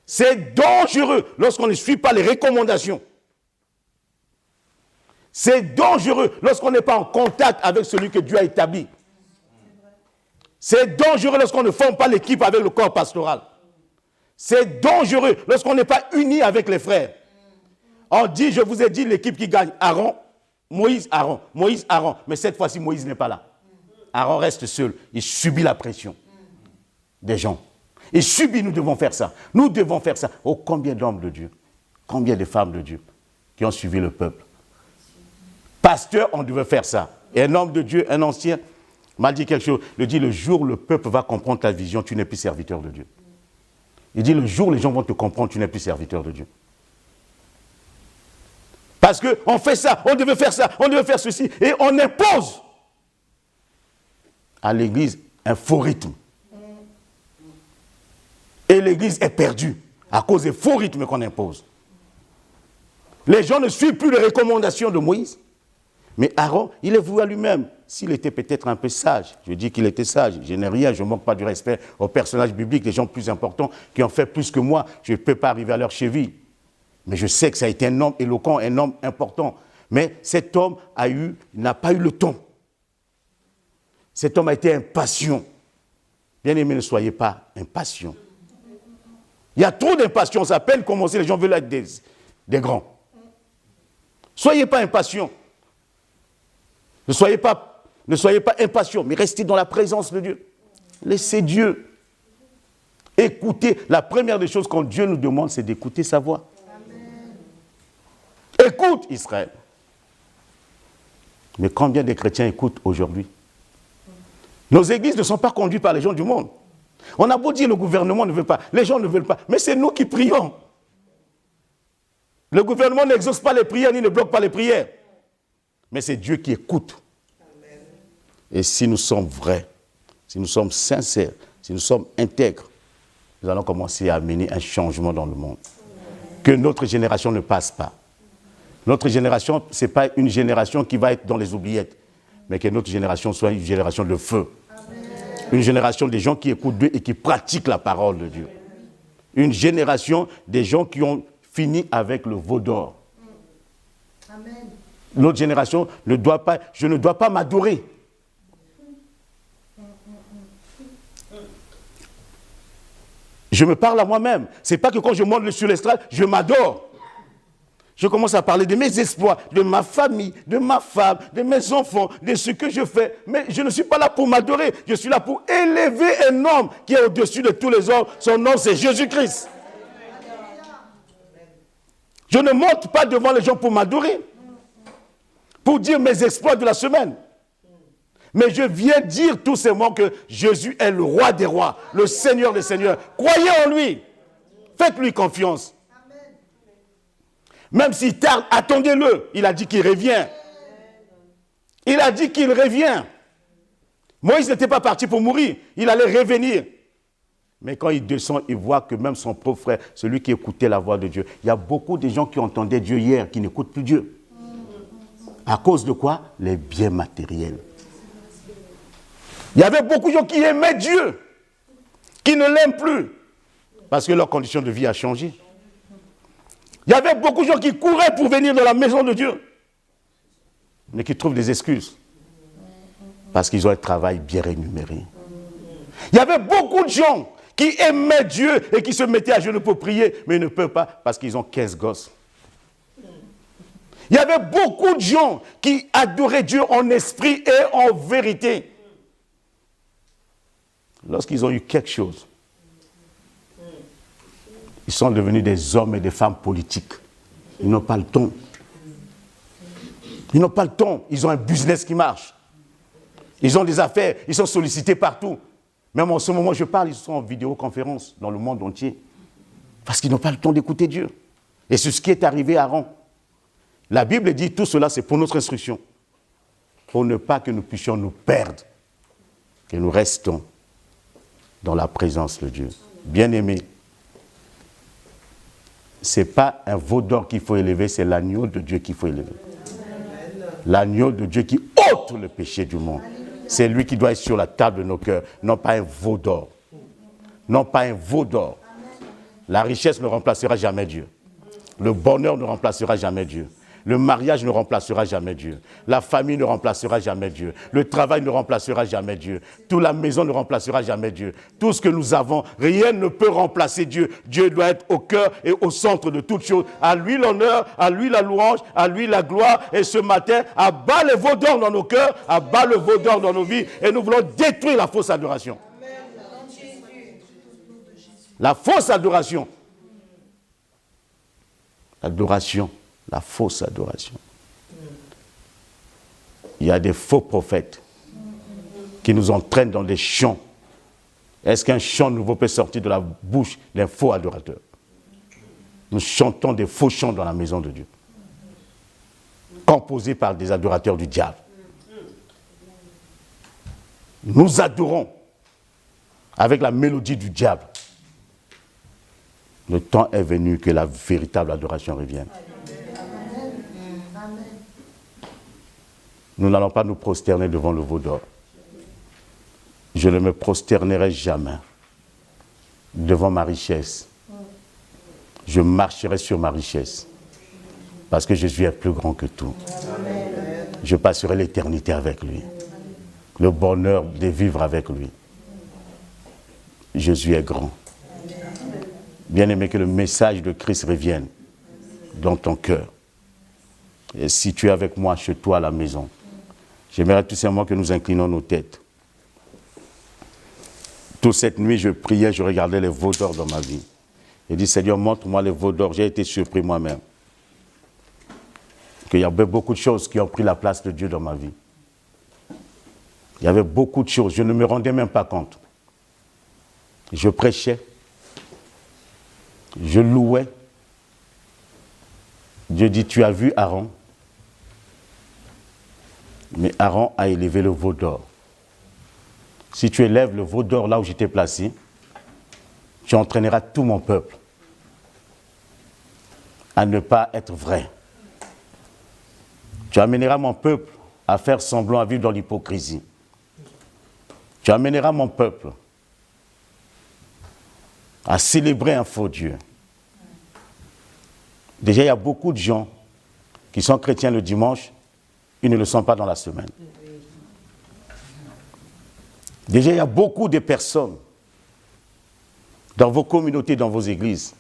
C'est dangereux lorsqu'on ne suit pas les recommandations. C'est dangereux lorsqu'on n'est pas en contact avec celui que Dieu a établi. C'est dangereux lorsqu'on ne forme pas l'équipe avec le corps pastoral. C'est dangereux lorsqu'on n'est pas uni avec les frères. On dit, je vous ai dit, l'équipe qui gagne, Aaron, Moïse, Aaron, Moïse, Aaron. Mais cette fois-ci, Moïse n'est pas là. Aaron reste seul. Il subit la pression des gens. Il subit, nous devons faire ça. Nous devons faire ça. Oh, combien d'hommes de Dieu, combien de femmes de Dieu qui ont suivi le peuple. Pasteur, on devait faire ça. Et un homme de Dieu, un ancien, m'a dit quelque chose. Il dit, le jour où le peuple va comprendre ta vision, tu n'es plus serviteur de Dieu. Il dit, le jour où les gens vont te comprendre, tu n'es plus serviteur de Dieu. Parce qu'on fait ça, on devait faire ça, on devait faire ceci, et on impose à l'église un faux rythme. Et l'église est perdue à cause des faux rythmes qu'on impose. Les gens ne suivent plus les recommandations de Moïse. Mais Aaron, il est voué à lui-même. S'il était peut-être un peu sage, je dis qu'il était sage, je n'ai rien, je ne manque pas du respect aux personnages bibliques, des gens plus importants qui ont fait plus que moi, je ne peux pas arriver à leur cheville. Mais je sais que ça a été un homme éloquent, un homme important. Mais cet homme n'a pas eu le temps. Cet homme a été impatient. Bien aimé, ne soyez pas impatient. Il y a trop d'impatience. À peine commencer, les gens veulent être des grands. Soyez pas impatients. Ne soyez pas impatients, mais restez dans la présence de Dieu. Laissez Dieu. Écoutez. La première des choses quand Dieu nous demande, c'est d'écouter sa voix. Amen. Écoute, Israël. Mais combien de chrétiens écoutent aujourd'hui? Nos églises ne sont pas conduites par les gens du monde. On a beau dire le gouvernement ne veut pas, les gens ne veulent pas, mais c'est nous qui prions. Le gouvernement n'exauce pas les prières ni ne bloque pas les prières. Mais c'est Dieu qui écoute. Amen. Et si nous sommes vrais, si nous sommes sincères, si nous sommes intègres, nous allons commencer à amener un changement dans le monde. Que notre génération ne passe pas. Notre génération, ce n'est pas une génération qui va être dans les oubliettes, mais que notre génération soit une génération de feu. Amen. Une génération des gens qui écoutent Dieu et qui pratiquent la parole de Dieu. Une génération des gens qui ont fini avec le veau d'or. Amen. Notre génération ne doit pas, je ne dois pas m'adorer. Je me parle à moi-même. Ce n'est pas que quand je monte sur l'estrade, je m'adore. Je commence à parler de mes exploits, de ma famille, de ma femme, de mes enfants, de ce que je fais. Mais je ne suis pas là pour m'adorer. Je suis là pour élever un homme qui est au-dessus de tous les hommes. Son nom, c'est Jésus-Christ. Je ne monte pas devant les gens pour m'adorer, pour dire mes exploits de la semaine. Mais je viens dire tout simplement que Jésus est le roi des rois, le Seigneur des seigneurs. Croyez en lui. Faites-lui confiance. Même s'il tarde, attendez-le. Il a dit qu'il revient. Il a dit qu'il revient. Moïse n'était pas parti pour mourir. Il allait revenir. Mais quand il descend, il voit que même son pauvre frère, celui qui écoutait la voix de Dieu, il y a beaucoup de gens qui entendaient Dieu hier, qui n'écoutent plus Dieu. À cause de quoi? Les biens matériels. Il y avait beaucoup de gens qui aimaient Dieu, qui ne l'aiment plus, parce que leur condition de vie a changé. Il y avait beaucoup de gens qui couraient pour venir dans la maison de Dieu, mais qui trouvent des excuses, parce qu'ils ont un travail bien rémunéré. Il y avait beaucoup de gens qui aimaient Dieu et qui se mettaient à genoux pour prier, mais ils ne peuvent pas parce qu'ils ont 15 gosses. Il y avait beaucoup de gens qui adoraient Dieu en esprit et en vérité. Lorsqu'ils ont eu quelque chose, ils sont devenus des hommes et des femmes politiques. Ils n'ont pas le temps. Ils n'ont pas le temps. Ils ont un business qui marche. Ils ont des affaires. Ils sont sollicités partout. Même en ce moment, je parle, ils sont en vidéoconférence dans le monde entier. Parce qu'ils n'ont pas le temps d'écouter Dieu. Et c'est ce qui est arrivé à Aaron. La Bible dit tout cela, c'est pour notre instruction. Pour ne pas que nous puissions nous perdre. Que nous restons dans la présence de Dieu. Bien-aimés, ce n'est pas un veau d'or qu'il faut élever, c'est l'agneau de Dieu qu'il faut élever. L'agneau de Dieu qui ôte le péché du monde. C'est lui qui doit être sur la table de nos cœurs, non pas un veau d'or. Non pas un veau d'or. La richesse ne remplacera jamais Dieu. Le bonheur ne remplacera jamais Dieu. Le mariage ne remplacera jamais Dieu. La famille ne remplacera jamais Dieu. Le travail ne remplacera jamais Dieu. Toute la maison ne remplacera jamais Dieu. Tout ce que nous avons, rien ne peut remplacer Dieu. Dieu doit être au cœur et au centre de toutes choses. À lui l'honneur, à lui la louange, à lui la gloire. Et ce matin, abat les veaux d'or dans nos cœurs, abat le veau d'or dans nos vies. Et nous voulons détruire la fausse adoration. La fausse adoration. L'adoration. La fausse adoration. Il y a des faux prophètes qui nous entraînent dans des chants. Est-ce qu'un chant nouveau peut sortir de la bouche d'un faux adorateur? Nous chantons des faux chants dans la maison de Dieu, composés par des adorateurs du diable. Nous adorons avec la mélodie du diable. Le temps est venu que la véritable adoration revienne. Nous n'allons pas nous prosterner devant le veau d'or. Je ne me prosternerai jamais devant ma richesse. Je marcherai sur ma richesse. Parce que Jésus est plus grand que tout. Je passerai l'éternité avec lui. Le bonheur de vivre avec lui. Jésus est grand. Bien-aimé, que le message de Christ revienne dans ton cœur. Et si tu es avec moi chez toi à la maison, j'aimerais tout simplement que nous inclinons nos têtes. Toute cette nuit, je priais, je regardais les veaux d'or dans ma vie. J'ai dit, Seigneur, montre-moi les veaux d'or. J'ai été surpris moi-même. qu'il y avait beaucoup de choses qui ont pris la place de Dieu dans ma vie. Il y avait beaucoup de choses, je ne me rendais même pas compte. Je prêchais, je louais. Dieu dit, tu as vu Aaron? Mais Aaron a élevé le veau d'or. Si tu élèves le veau d'or là où j'étais placé, tu entraîneras tout mon peuple à ne pas être vrai. Tu amèneras mon peuple à faire semblant, à vivre dans l'hypocrisie. Tu amèneras mon peuple à célébrer un faux Dieu. Déjà, il y a beaucoup de gens qui sont chrétiens le dimanche, ils ne le sont pas dans la semaine. Déjà, il y a beaucoup de personnes dans vos communautés, dans vos églises.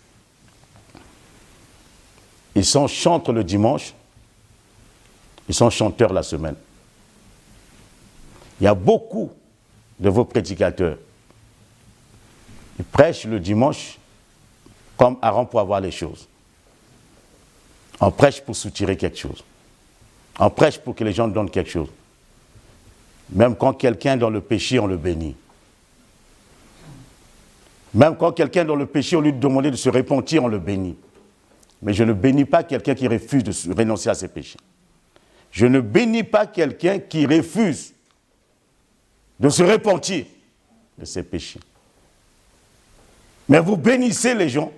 Ils sont chantres le dimanche, ils sont chanteurs la semaine. Il y a beaucoup de vos prédicateurs. Ils prêchent le dimanche comme Aaron pour avoir les choses. On prêche pour soutirer quelque chose. On prêche pour que les gens donnent quelque chose. Même quand quelqu'un est dans le péché, on le bénit. Même quand quelqu'un est dans le péché, on lui demande de se repentir, on le bénit. Mais je ne bénis pas quelqu'un qui refuse de renoncer à ses péchés. Je ne bénis pas quelqu'un qui refuse de se repentir de ses péchés. Mais vous bénissez les gens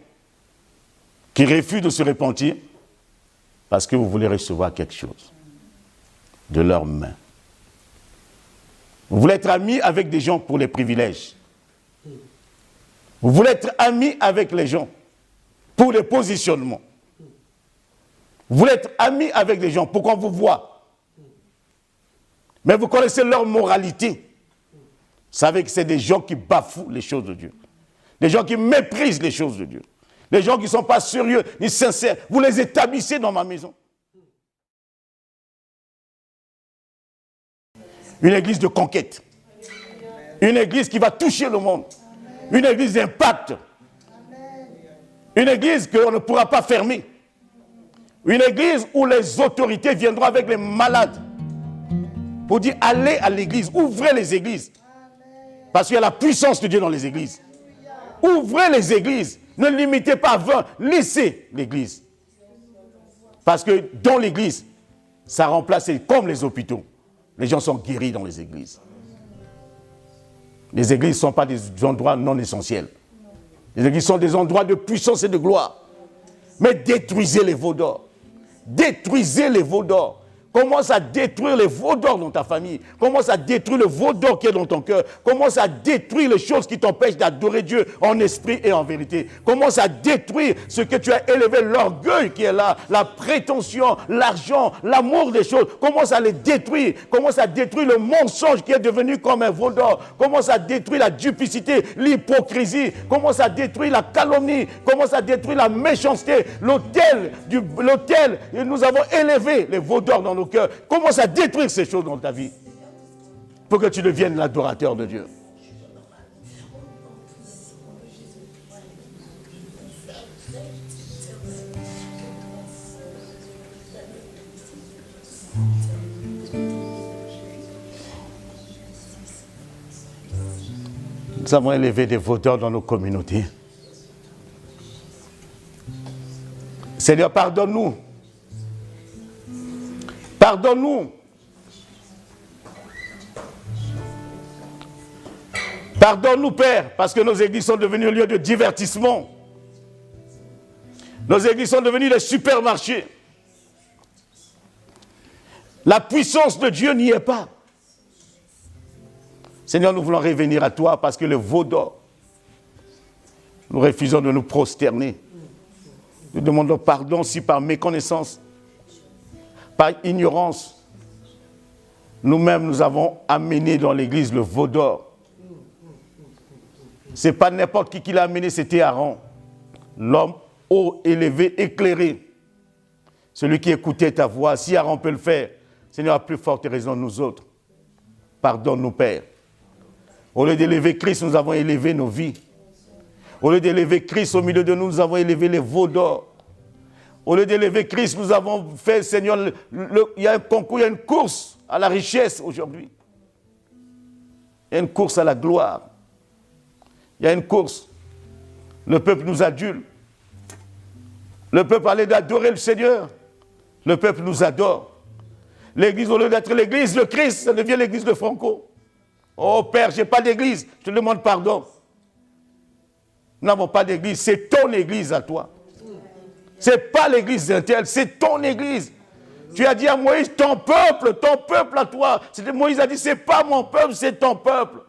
qui refusent de se repentir parce que vous voulez recevoir quelque chose de leurs mains. Vous voulez être ami avec des gens pour les privilèges. Vous voulez être ami avec les gens pour les positionnements. Vous voulez être ami avec des gens pour qu'on vous voit. Mais vous connaissez leur moralité. Vous savez que c'est des gens qui bafouent les choses de Dieu. Des gens qui méprisent les choses de Dieu. Des gens qui ne sont pas sérieux ni sincères. Vous les établissez dans ma maison. Une église de conquête. Une église qui va toucher le monde. Une église d'impact. Une église qu'on ne pourra pas fermer. Une église où les autorités viendront avec les malades pour dire allez à l'église, ouvrez les églises. Parce qu'il y a la puissance de Dieu dans les églises. Ouvrez les églises. Ne limitez pas à 20. Laissez l'église. Parce que dans l'église, ça remplace comme les hôpitaux. Les gens sont guéris dans les églises. Les églises ne sont pas des endroits non essentiels. Les églises sont des endroits de puissance et de gloire. Mais détruisez les veaux d'or. Détruisez les veaux d'or. Commence à détruire les veaux d'or dans ta famille. Commence à détruire le veau d'or qui est dans ton cœur. Commence à détruire les choses qui t'empêchent d'adorer Dieu en esprit et en vérité. Commence à détruire ce que tu as élevé, l'orgueil qui est là, la prétention, l'argent, l'amour des choses. Commence à les détruire. Commence à détruire le mensonge qui est devenu comme un veau d'or. Commence à détruire la duplicité, l'hypocrisie. Commence à détruire la calomnie. Commence à détruire la méchanceté. L'autel, nous avons élevé les veaux d'or dans nos cœurs. Commence à détruire ces choses dans ta vie pour que tu deviennes l'adorateur de Dieu. Nous avons élevé des veaux d'or dans nos communautés. Seigneur, pardonne-nous. Pardonne-nous. Pardonne-nous, Père, parce que nos églises sont devenues un lieu de divertissement. Nos églises sont devenues des supermarchés. La puissance de Dieu n'y est pas. Seigneur, nous voulons revenir à toi parce que le veau d'or, nous refusons de nous prosterner. Nous demandons pardon si par méconnaissance, par ignorance, nous-mêmes nous avons amené dans l'église le veau d'or. Ce n'est pas n'importe qui l'a amené, c'était Aaron, l'homme haut, élevé, éclairé. Celui qui écoutait ta voix. Si Aaron peut le faire, Seigneur, à plus forte raison nous autres. Pardonne-nous, Père. Au lieu d'élever Christ, nous avons élevé nos vies. Au lieu d'élever Christ au milieu de nous, nous avons élevé les veaux d'or. Au lieu d'élever Christ, nous avons fait, Seigneur, il y a un concours, il y a une course à la richesse aujourd'hui. Il y a une course à la gloire. Il y a une course. Le peuple nous adule. Le peuple allait d'adorer le Seigneur. Le peuple nous adore. L'église, au lieu d'être l'église de Christ, ça devient l'église de Franco. Oh Père, je n'ai pas d'église, je te demande pardon. Nous n'avons pas d'église, c'est ton église à toi. Ce n'est pas l'église d'un tel, c'est ton église. Tu as dit à Moïse, ton peuple à toi. Moïse a dit, ce n'est pas mon peuple, c'est ton peuple.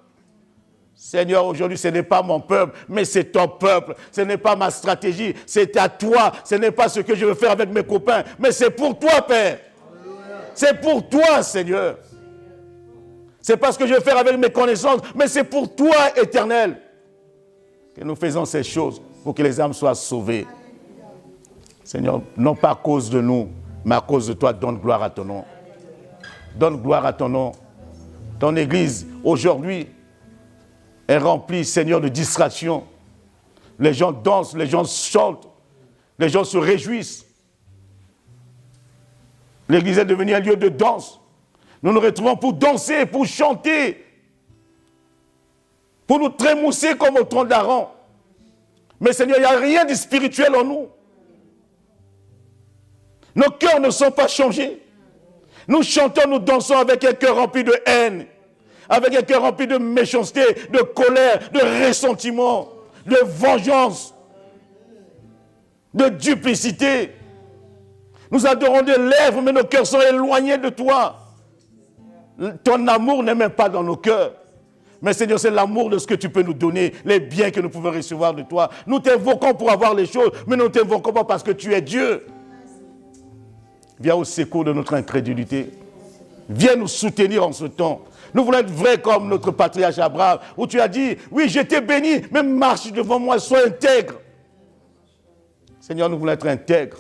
Seigneur, aujourd'hui, ce n'est pas mon peuple, mais c'est ton peuple. Ce n'est pas ma stratégie, c'est à toi. Ce n'est pas ce que je veux faire avec mes copains, mais c'est pour toi, Père. C'est pour toi, Seigneur. C'est pas ce que je vais faire avec mes connaissances, mais c'est pour toi, Éternel, que nous faisons ces choses pour que les âmes soient sauvées. Seigneur, non pas à cause de nous, mais à cause de toi, donne gloire à ton nom. Donne gloire à ton nom. Ton Église, aujourd'hui, est remplie, Seigneur, de distractions. Les gens dansent, les gens chantent, les gens se réjouissent. L'Église est devenue un lieu de danse. Nous nous retrouvons pour danser, pour chanter, pour nous trémousser comme au tronc d'Aaron. Mais Seigneur, il n'y a rien de spirituel en nous. Nos cœurs ne sont pas changés. Nous chantons, nous dansons avec un cœur rempli de haine, avec un cœur rempli de méchanceté, de colère, de ressentiment, de vengeance, de duplicité. Nous adorons des lèvres, mais nos cœurs sont éloignés de toi. Ton amour n'est même pas dans nos cœurs. Mais Seigneur, c'est l'amour de ce que tu peux nous donner, les biens que nous pouvons recevoir de toi. Nous t'invoquons pour avoir les choses, mais nous ne t'invoquons pas parce que tu es Dieu. Viens au secours de notre incrédulité. Viens nous soutenir en ce temps. Nous voulons être vrais comme notre patriarche Abraham, où tu as dit, oui, je t'ai béni, mais marche devant moi, sois intègre. Seigneur, nous voulons être intègres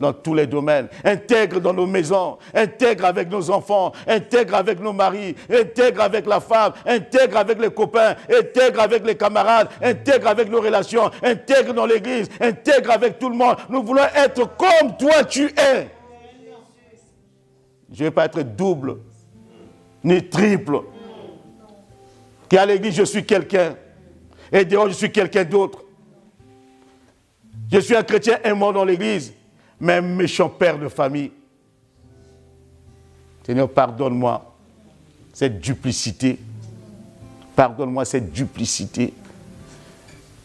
dans tous les domaines, intègres dans nos maisons, intègres avec nos enfants, intègres avec nos maris, intègres avec la femme, intègres avec les copains, intègres avec les camarades, intègres avec nos relations, intègres dans l'église, intègres avec tout le monde. Nous voulons être comme toi tu es. Je ne vais pas être double, ni triple. Qu'à l'église, je suis quelqu'un, et dehors, je suis quelqu'un d'autre. Je suis un chrétien aimant dans l'église, mais un méchant père de famille. Seigneur, pardonne-moi cette duplicité. Pardonne-moi cette duplicité.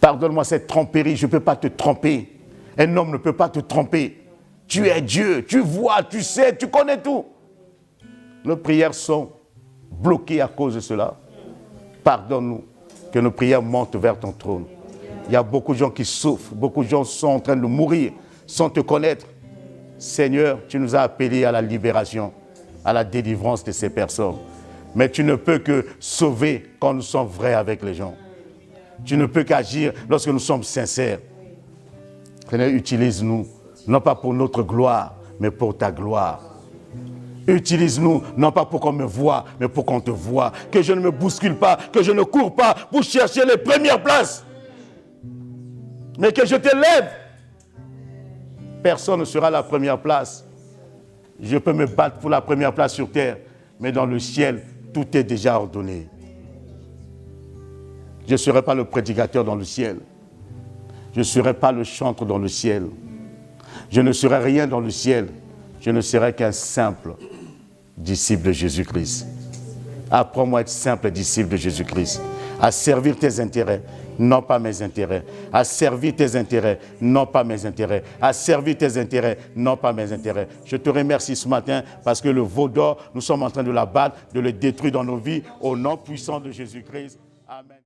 Pardonne-moi cette tromperie. Je ne peux pas te tromper. Un homme ne peut pas te tromper. Tu es Dieu, tu vois, tu sais, tu connais tout. Nos prières sont bloquées à cause de cela. Pardonne-nous, que nos prières montent vers ton trône. Il y a beaucoup de gens qui souffrent, beaucoup de gens sont en train de mourir sans te connaître. Seigneur, tu nous as appelés à la libération, à la délivrance de ces personnes. Mais tu ne peux que sauver quand nous sommes vrais avec les gens. Tu ne peux qu'agir lorsque nous sommes sincères. Seigneur, utilise-nous, non pas pour notre gloire, mais pour ta gloire. Utilise-nous, non pas pour qu'on me voie, mais pour qu'on te voie. Que je ne me bouscule pas, que je ne cours pas pour chercher les premières places. Mais que je t'élève. Personne ne sera la première place. Je peux me battre pour la première place sur terre, mais dans le ciel, tout est déjà ordonné. Je ne serai pas le prédicateur dans le ciel. Je ne serai pas le chantre dans le ciel. Je ne serai rien dans le ciel. Je ne serai qu'un simple disciple de Jésus-Christ. Apprends-moi à être simple disciple de Jésus-Christ. À servir tes intérêts, non pas mes intérêts. À servir tes intérêts, non pas mes intérêts. À servir tes intérêts, non pas mes intérêts. Je te remercie ce matin parce que le veau d'or, nous sommes en train de l'abattre, de le détruire dans nos vies au nom puissant de Jésus-Christ. Amen.